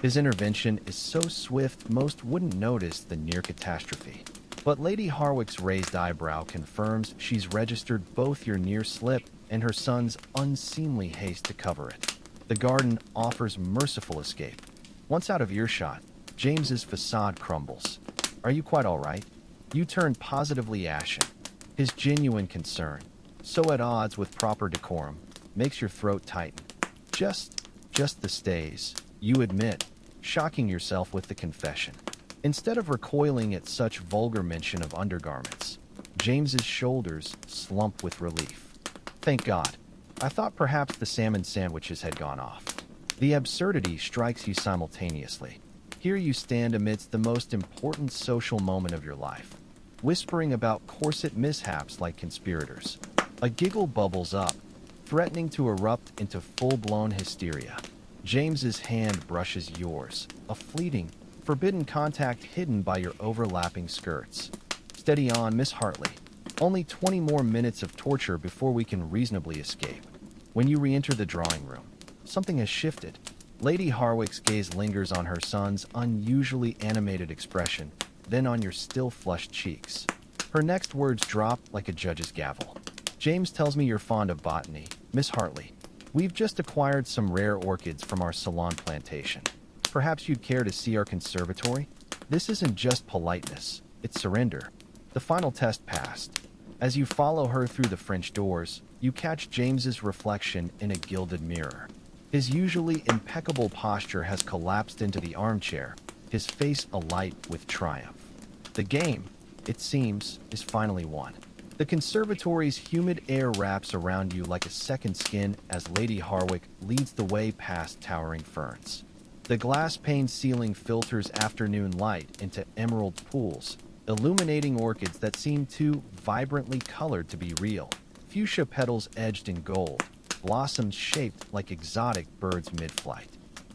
[SPEAKER 1] His intervention is so swift most wouldn't notice the near catastrophe. But Lady Harwick's raised eyebrow confirms she's registered both your near slip and her son's unseemly haste to cover it. The garden offers merciful escape. Once out of earshot, James's facade crumbles. Are you quite all right? You turn positively ashen. His genuine concern, so at odds with proper decorum, makes your throat tighten. Just the stays, you admit, shocking yourself with the confession. Instead of recoiling at such vulgar mention of undergarments, James's shoulders slump with relief. Thank God. I thought perhaps the salmon sandwiches had gone off. The absurdity strikes you simultaneously. Here you stand amidst the most important social moment of your life, whispering about corset mishaps like conspirators. A giggle bubbles up, threatening to erupt into full-blown hysteria. James's hand brushes yours, a fleeting, forbidden contact hidden by your overlapping skirts. Steady on, Miss Hartley. Only 20 more minutes of torture before we can reasonably escape. When you re-enter the drawing room, something has shifted. Lady Harwick's gaze lingers on her son's unusually animated expression, then on your still flushed cheeks. Her next words drop like a judge's gavel. James tells me you're fond of botany, Miss Hartley. We've just acquired some rare orchids from our salon plantation. Perhaps you'd care to see our conservatory? This isn't just politeness, it's surrender. The final test passed. As you follow her through the French doors, you catch James's reflection in a gilded mirror. His usually impeccable posture has collapsed into the armchair, his face alight with triumph. The game, it seems, is finally won. The conservatory's humid air wraps around you like a second skin as Lady Harwick leads the way past towering ferns. The glass-paned ceiling filters afternoon light into emerald pools, illuminating orchids that seem too vibrantly colored to be real. Fuchsia petals edged in gold, blossoms shaped like exotic birds mid-flight.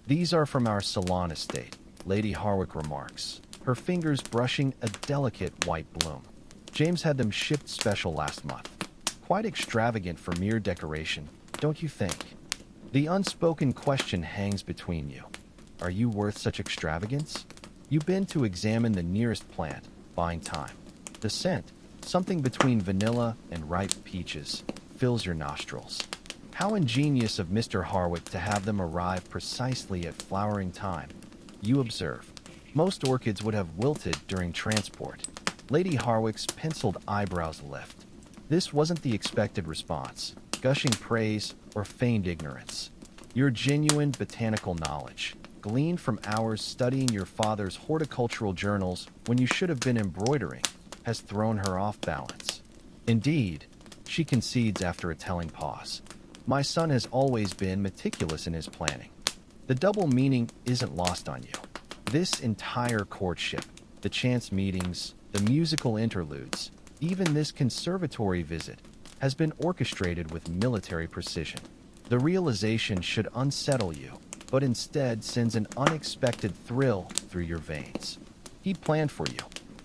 [SPEAKER 1] "These are from our salon estate," Lady Harwick remarks, her fingers brushing a delicate white bloom. "James had them shipped special last month. Quite extravagant for mere decoration, don't you think?" The unspoken question hangs between you. Are you worth such extravagance? You bend to examine the nearest plant, buying time. The scent, something between vanilla and ripe peaches, fills your nostrils. How ingenious of Mr. Harwick to have them arrive precisely at flowering time, you observe. Most orchids would have wilted during transport. Lady Harwick's penciled eyebrows lift. This wasn't the expected response, gushing praise or feigned ignorance. Your genuine botanical knowledge, gleaned from hours studying your father's horticultural journals when you should have been embroidering, has thrown her off balance. Indeed, she concedes after a telling pause. My son has always been meticulous in his planning. The double meaning isn't lost on you. This entire courtship, the chance meetings, the musical interludes, even this conservatory visit, has been orchestrated with military precision. The realization should unsettle you, but instead sends an unexpected thrill through your veins. He planned for you.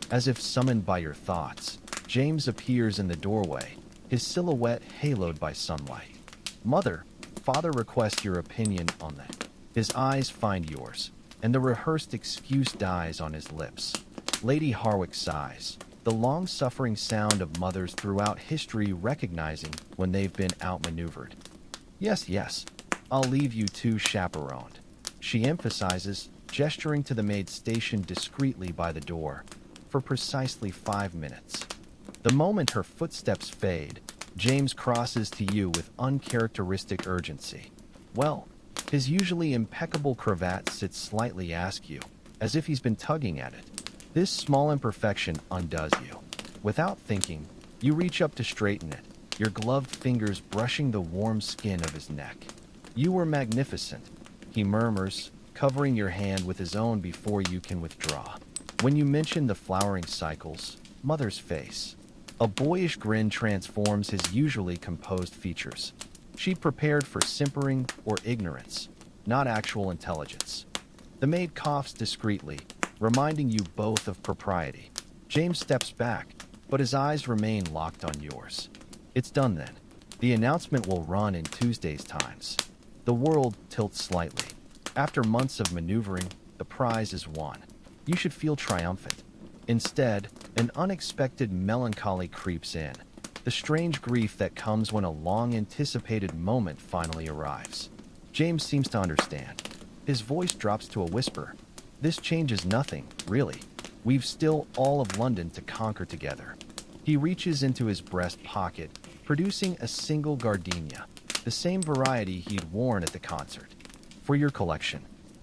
[SPEAKER 1] As if summoned by your thoughts, James appears in the doorway, his silhouette haloed by sunlight. "Mother, Father requests your opinion on that." His eyes find yours, and the rehearsed excuse dies on his lips. Lady Harwick sighs, the long-suffering sound of mothers throughout history recognizing when they've been outmaneuvered. Yes, I'll leave you two chaperoned," she emphasizes, gesturing to the maid stationed discreetly by the door, "for precisely 5 minutes." The moment her footsteps fade, James crosses to you with uncharacteristic urgency. Well, his usually impeccable cravat sits slightly askew, as if he's been tugging at it. This small imperfection undoes you. Without thinking, you reach up to straighten it, your gloved fingers brushing the warm skin of his neck. "You were magnificent," he murmurs, covering your hand with his own before you can withdraw. When you mention the flowering cycles, Mother's face. A boyish grin transforms his usually composed features. She prepared for simpering or ignorance, not actual intelligence. The maid coughs discreetly, reminding you both of propriety. James steps back, but his eyes remain locked on yours. It's done then. The announcement will run in Tuesday's Times. The world tilts slightly. After months of maneuvering, the prize is won. You should feel triumphant. Instead, an unexpected melancholy creeps in, the strange grief that comes when a long-anticipated moment finally arrives. James seems to understand. His voice drops to a whisper. "This changes nothing, really. We've still all of London to conquer together." He reaches into his breast pocket, producing a single gardenia, the same variety he'd worn at the concert. "For your collection."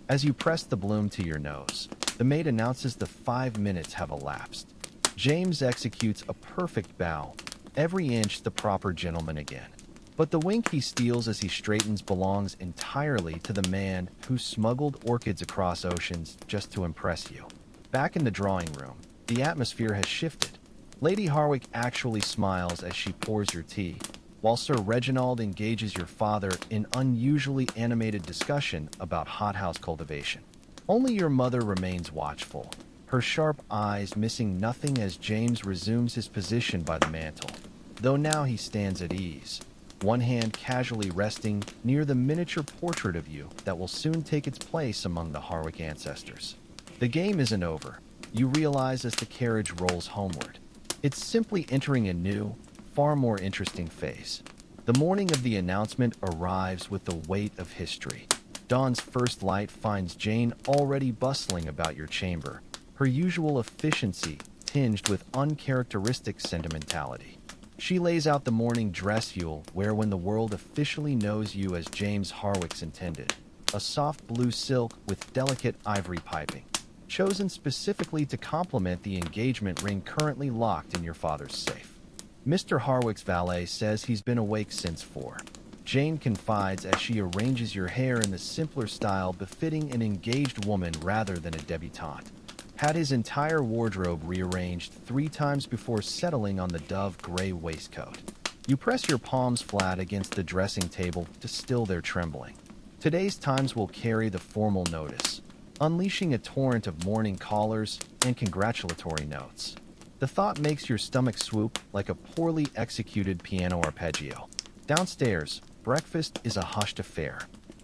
[SPEAKER 1] As you press the bloom to your nose, the maid announces the 5 minutes have elapsed. James executes a perfect bow, every inch the proper gentleman again. But the wink he steals as he straightens belongs entirely to the man who smuggled orchids across oceans just to impress you. Back in the drawing room, the atmosphere has shifted. Lady Harwick actually smiles as she pours your tea, while Sir Reginald engages your father in unusually animated discussion about hothouse cultivation. Only your mother remains watchful, her sharp eyes missing nothing as James resumes his position by the mantel, though now he stands at ease, one hand casually resting near the miniature portrait of you that will soon take its place among the Harwick ancestors. The game isn't over, you realize as the carriage rolls homeward. It's simply entering a new, far more interesting phase. The morning of the announcement arrives with the weight of history. Dawn's first light finds Jane already bustling about your chamber, her usual efficiency tinged with uncharacteristic sentimentality. She lays out the morning dress you'll wear when the world officially knows you as James Harwick's intended, a soft blue silk with delicate ivory piping, chosen specifically to complement the engagement ring currently locked in your father's safe. Mr. Harwick's valet says he's been awake since 4. Jane confides as she arranges your hair in the simpler style befitting an engaged woman rather than a debutante. Had his entire wardrobe rearranged 3 times before settling on the dove gray waistcoat. You press your palms flat against the dressing table to still their trembling. Today's Times will carry the formal notice, unleashing a torrent of morning callers and congratulatory notes. The thought makes your stomach swoop like a poorly executed piano arpeggio. Downstairs, breakfast is a hushed affair.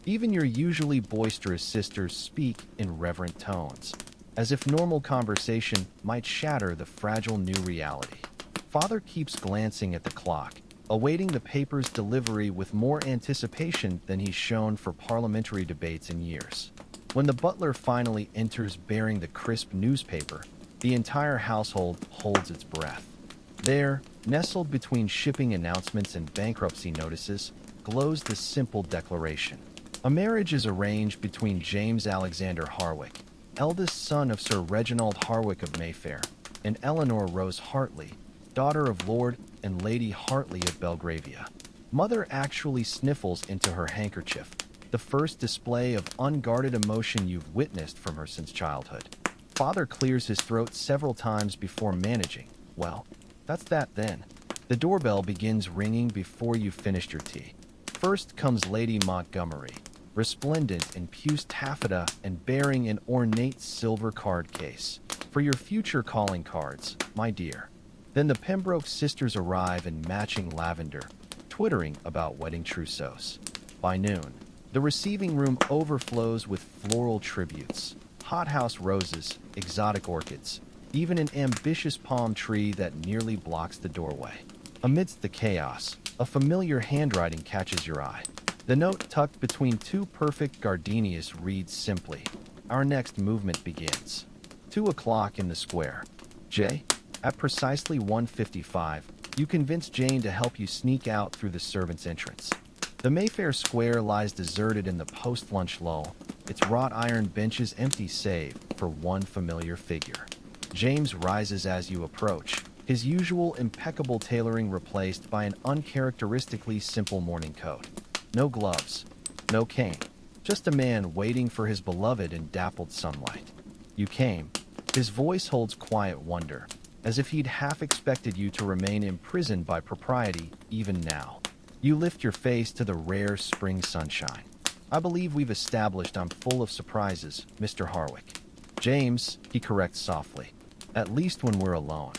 [SPEAKER 1] Even your usually boisterous sisters speak in reverent tones, as if normal conversation might shatter the fragile new reality. Father keeps glancing at the clock, awaiting the paper's delivery with more anticipation than he's shown for parliamentary debates in years. When the butler finally enters bearing the crisp newspaper, the entire household holds its breath. There, nestled between shipping announcements and bankruptcy notices, glows the simple declaration. A marriage is arranged between James Alexander Harwick, eldest son of Sir Reginald Harwick of Mayfair, and Eleanor Rose Hartley, daughter of Lord and Lady Hartley of Belgravia. Mother actually sniffles into her handkerchief, the first display of unguarded emotion you've witnessed from her since childhood. Father clears his throat several times before managing, "Well, that's that then." The doorbell begins ringing before you've finished your tea. First comes Lady Montgomery, resplendent in puce taffeta and bearing an ornate silver card case. "For your future calling cards, my dear." Then the Pembroke sisters arrive in matching lavender, twittering about wedding trousseaus. By noon, the receiving room overflows with floral tributes. Hothouse roses, exotic orchids, even an ambitious palm tree that nearly blocks the doorway. Amidst the chaos, a familiar handwriting catches your eye. The note tucked between 2 perfect gardenias reads simply, "Our next movement begins. 2 o'clock in the square. J." At precisely 1:55, you convince Jane to help you sneak out through the servants' entrance. The Mayfair Square lies deserted in the post-lunch lull, its wrought iron benches empty save for one familiar figure. James rises as you approach, his usual impeccable tailoring replaced by an uncharacteristically simple morning coat. No gloves, no cane, just a man waiting for his beloved in dappled sunlight. "You came." His voice holds quiet wonder, as if he'd half expected you to remain imprisoned by propriety even now. You lift your face to the rare spring sunshine. "I believe we've established I'm full of surprises, Mr. Harwick." "James," he corrects softly. "At least when we're alone."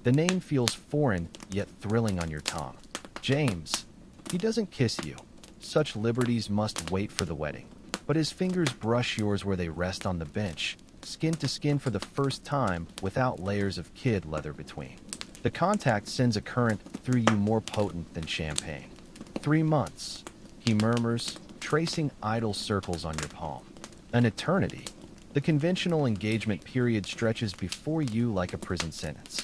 [SPEAKER 1] The name feels foreign yet thrilling on your tongue. James. He doesn't kiss you. Such liberties must wait for the wedding. But his fingers brush yours where they rest on the bench, skin to skin for the first time without layers of kid leather between. The contact sends a current through you more potent than champagne. 3 months, he murmurs, tracing idle circles on your palm. An eternity. The conventional engagement period stretches before you like a prison sentence.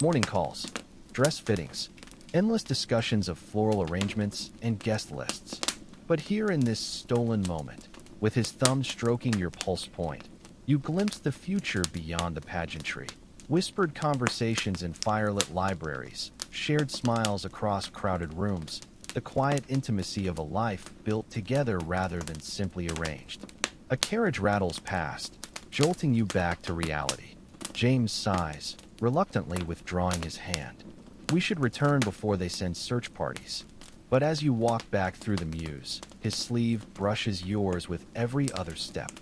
[SPEAKER 1] Morning calls, dress fittings, endless discussions of floral arrangements and guest lists. But here in this stolen moment, with his thumb stroking your pulse point, you glimpse the future beyond the pageantry. Whispered conversations in firelit libraries, shared smiles across crowded rooms, the quiet intimacy of a life built together rather than simply arranged. A carriage rattles past, jolting you back to reality. James sighs, reluctantly withdrawing his hand. "We should return before they send search parties." But as you walk back through the mews, his sleeve brushes yours with every other step.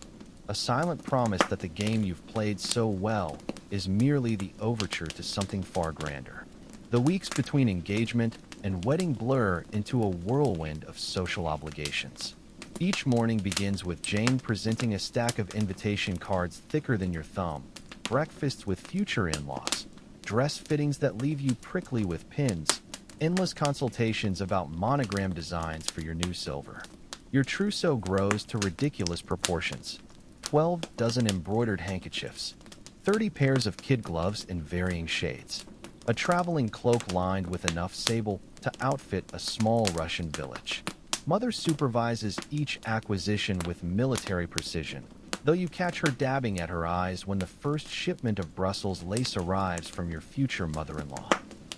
[SPEAKER 1] A silent promise that the game you've played so well is merely the overture to something far grander. The weeks between engagement and wedding blur into a whirlwind of social obligations. Each morning begins with Jane presenting a stack of invitation cards thicker than your thumb, breakfasts with future in-laws, dress fittings that leave you prickly with pins, endless consultations about monogram designs for your new silver. Your trousseau grows to ridiculous proportions. 12 dozen embroidered handkerchiefs, 30 pairs of kid gloves in varying shades, a traveling cloak lined with enough sable to outfit a small Russian village. Mother supervises each acquisition with military precision, though you catch her dabbing at her eyes when the first shipment of Brussels lace arrives from your future mother-in-law.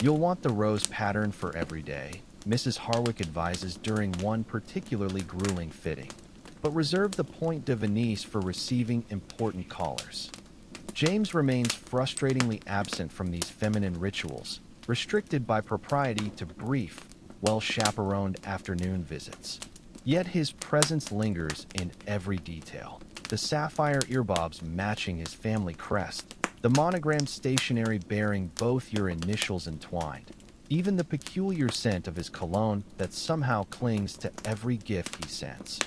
[SPEAKER 1] You'll want the rose pattern for every day, Mrs. Harwick advises during one particularly grueling fitting, but reserve the Point de Venise for receiving important callers. James remains frustratingly absent from these feminine rituals, restricted by propriety to brief, well-chaperoned afternoon visits. Yet his presence lingers in every detail. The sapphire earbobs matching his family crest, the monogrammed stationery bearing both your initials entwined, even the peculiar scent of his cologne that somehow clings to every gift he sends.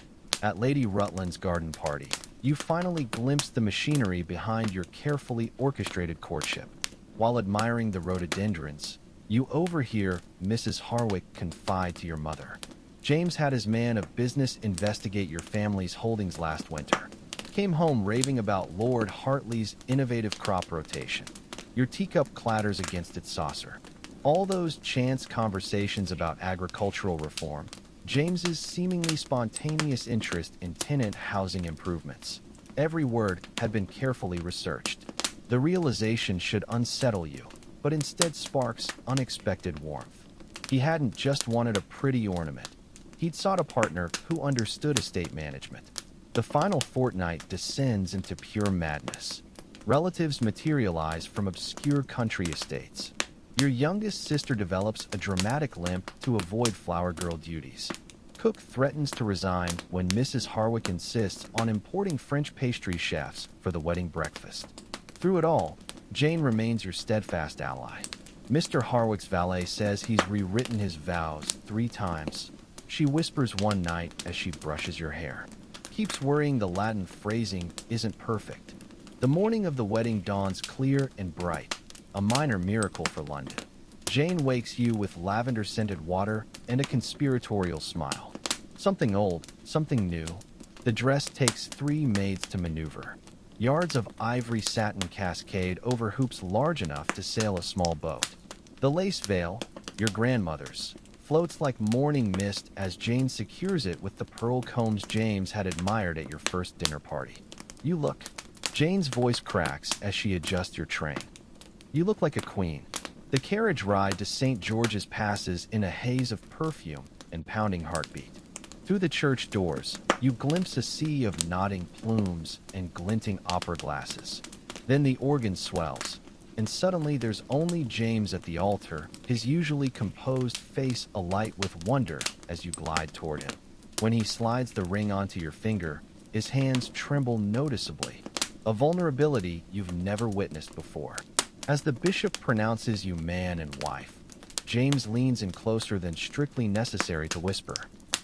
[SPEAKER 1] At Lady Rutland's garden party, you finally glimpse the machinery behind your carefully orchestrated courtship. While admiring the rhododendrons, you overhear Mrs. Harwick confide to your mother. James had his man of business investigate your family's holdings last winter. Came home raving about Lord Hartley's innovative crop rotation. Your teacup clatters against its saucer. All those chance conversations about agricultural reform, James's seemingly spontaneous interest in tenant housing improvements. Every word had been carefully researched. The realization should unsettle you, but instead sparks unexpected warmth. He hadn't just wanted a pretty ornament. He'd sought a partner who understood estate management. The final fortnight descends into pure madness. Relatives materialize from obscure country estates. Your youngest sister develops a dramatic limp to avoid flower girl duties. Cook threatens to resign when Mrs. Harwick insists on importing French pastry chefs for the wedding breakfast. Through it all, Jane remains your steadfast ally. Mr. Harwick's valet says he's rewritten his vows 3 times. She whispers one night as she brushes your hair. Keeps worrying the Latin phrasing isn't perfect. The morning of the wedding dawns clear and bright, a minor miracle for London. Jane wakes you with lavender-scented water and a conspiratorial smile. Something old, something new. The dress takes 3 maids to maneuver. Yards of ivory satin cascade over hoops large enough to sail a small boat. The lace veil, your grandmother's, floats like morning mist as Jane secures it with the pearl combs James had admired at your first dinner party. You look. Jane's voice cracks as she adjusts your train. You look like a queen. The carriage ride to St. George's passes in a haze of perfume and pounding heartbeat. Through the church doors, you glimpse a sea of nodding plumes and glinting opera glasses. Then the organ swells, and suddenly there's only James at the altar, his usually composed face alight with wonder as you glide toward him. When he slides the ring onto your finger, his hands tremble noticeably, a vulnerability you've never witnessed before. As the bishop pronounces you man and wife, James leans in closer than strictly necessary to whisper,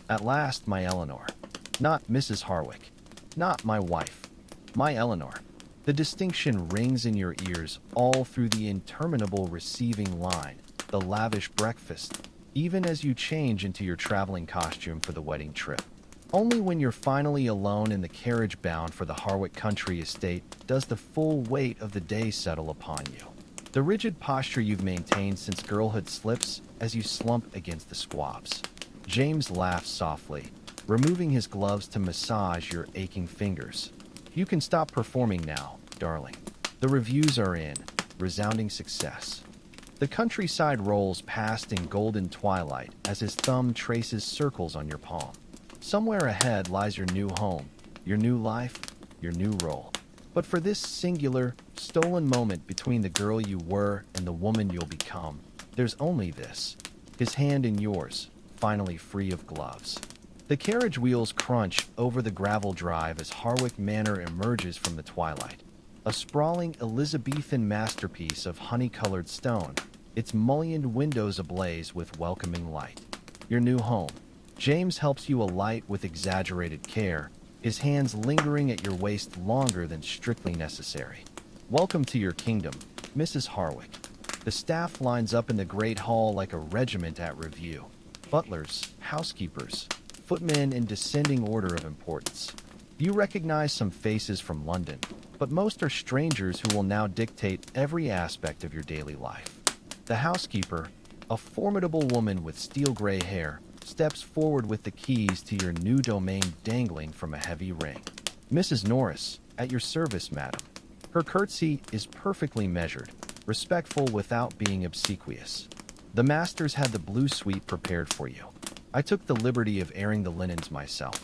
[SPEAKER 1] "At last, my Eleanor. Not Mrs. Harwick. Not my wife. My Eleanor." The distinction rings in your ears all through the interminable receiving line, the lavish breakfast, even as you change into your traveling costume for the wedding trip. Only when you're finally alone in the carriage bound for the Harwick country estate does the full weight of the day settle upon you. The rigid posture you've maintained since girlhood slips as you slump against the squabs. James laughs softly, removing his gloves to massage your aching fingers. You can stop performing now, darling. The reviews are in, resounding success. The countryside rolls past in golden twilight as his thumb traces circles on your palm. Somewhere ahead lies your new home, your new life, your new role. But for this singular, stolen moment between the girl you were and the woman you'll become, there's only this, his hand in yours, finally free of gloves. The carriage wheels crunch over the gravel drive as Harwick Manor emerges from the twilight. A sprawling Elizabethan masterpiece of honey-colored stone, its mullioned windows ablaze with welcoming light. Your new home. James helps you alight with exaggerated care, his hands lingering at your waist longer than strictly necessary. Welcome to your kingdom, Mrs. Harwick. The staff lines up in the great hall like a regiment at review. Butlers, housekeepers, footmen in descending order of importance. You recognize some faces from London, but most are strangers who will now dictate every aspect of your daily life. The housekeeper, a formidable woman with steel-gray hair, steps forward with the keys to your new domain dangling from a heavy ring. Mrs. Norris, at your service, madam. Her curtsy is perfectly measured, respectful without being obsequious. The masters had the blue suite prepared for you. I took the liberty of airing the linens myself.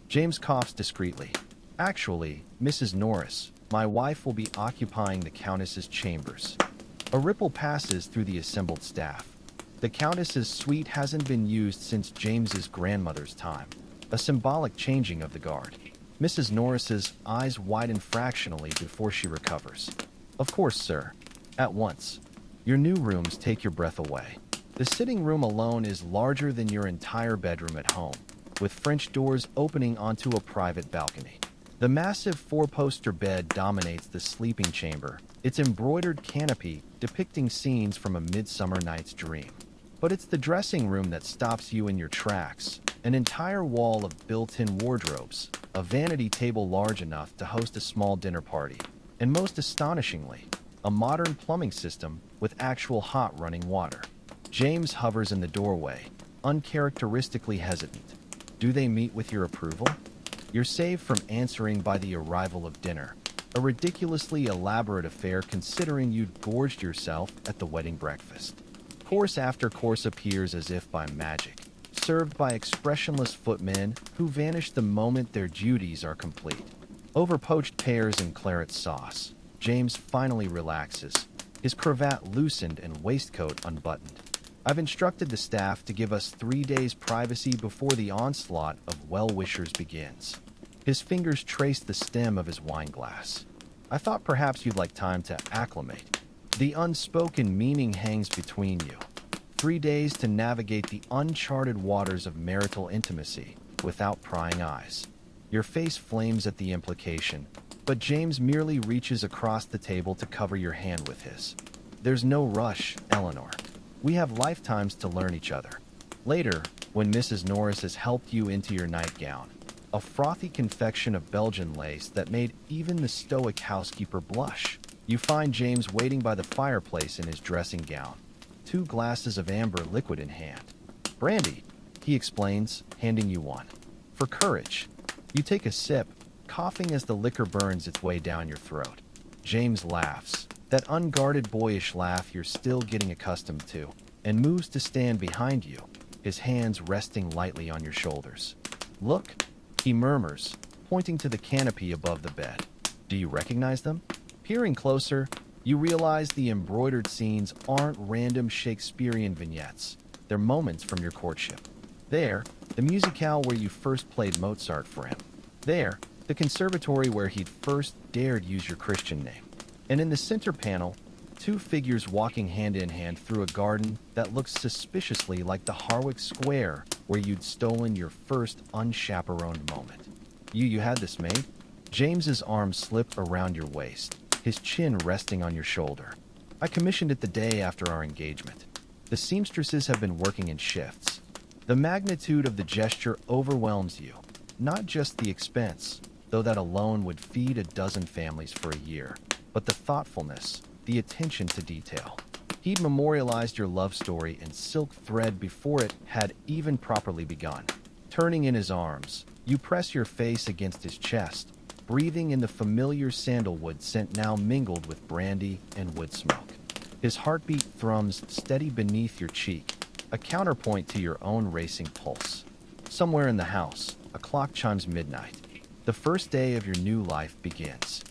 [SPEAKER 1] James coughs discreetly. Actually, Mrs. Norris, my wife will be occupying the Countess's chambers. A ripple passes through the assembled staff. The Countess's suite hasn't been used since James's grandmother's time, a symbolic changing of the guard. Mrs. Norris's eyes widen fractionally before she recovers. Of course, sir. At once. Your new rooms take your breath away. The sitting room alone is larger than your entire bedroom at home, with French doors opening onto a private balcony. The massive four-poster bed dominates the sleeping chamber, its embroidered canopy depicting scenes from A Midsummer Night's Dream. But it's the dressing room that stops you in your tracks. An entire wall of built-in wardrobes, a vanity table large enough to host a small dinner party, and most astonishingly, a modern plumbing system with actual hot running water. James hovers in the doorway, uncharacteristically hesitant. Do they meet with your approval? You're saved from answering by the arrival of dinner, a ridiculously elaborate affair considering you'd gorged yourself at the wedding breakfast. Course after course appears as if by magic, served by expressionless footmen who vanish the moment their duties are complete. Over poached pears and claret sauce, James finally relaxes, his cravat loosened and waistcoat unbuttoned. I've instructed the staff to give us 3 days privacy before the onslaught of well-wishers begins. His fingers trace the stem of his wine glass. I thought perhaps you'd like time to acclimate. The unspoken meaning hangs between you. 3 days to navigate the uncharted waters of marital intimacy without prying eyes. Your face flames at the implication, but James merely reaches across the table to cover your hand with his. There's no rush, Eleanor. We have lifetimes to learn each other. Later, when Mrs. Norris has helped you into your nightgown, a frothy confection of Belgian lace that made even the stoic housekeeper blush, you find James waiting by the fireplace in his dressing gown, 2 glasses of amber liquid in hand. Brandy, he explains, handing you one. For courage. You take a sip, coughing as the liquor burns its way down your throat. James laughs, that unguarded boyish laugh you're still getting accustomed to, and moves to stand behind you, his hands resting lightly on your shoulders. Look, he murmurs, pointing to the canopy above the bed. Do you recognize them? Peering closer, you realize the embroidered scenes aren't random Shakespearean vignettes. They're moments from your courtship. There, the musicale where you first played Mozart for him. There, the conservatory where he'd first dared use your Christian name. And in the center panel, 2 figures walking hand in hand through a garden that looks suspiciously like the Harwick Square where you'd stolen your first unchaperoned moment. You had this made? James's arms slip around your waist, his chin resting on your shoulder. I commissioned it the day after our engagement. The seamstresses have been working in shifts. The magnitude of the gesture overwhelms you, not just the expense, though that alone would feed a dozen families for a year, but the thoughtfulness, the attention to detail. He'd memorialized your love story in silk thread before it had even properly begun. Turning in his arms, you press your face against his chest, breathing in the familiar sandalwood scent now mingled with brandy and wood smoke. His heartbeat thrums steady beneath your cheek, a counterpoint to your own racing pulse. Somewhere in the house, a clock chimes midnight. The first day of your new life begins.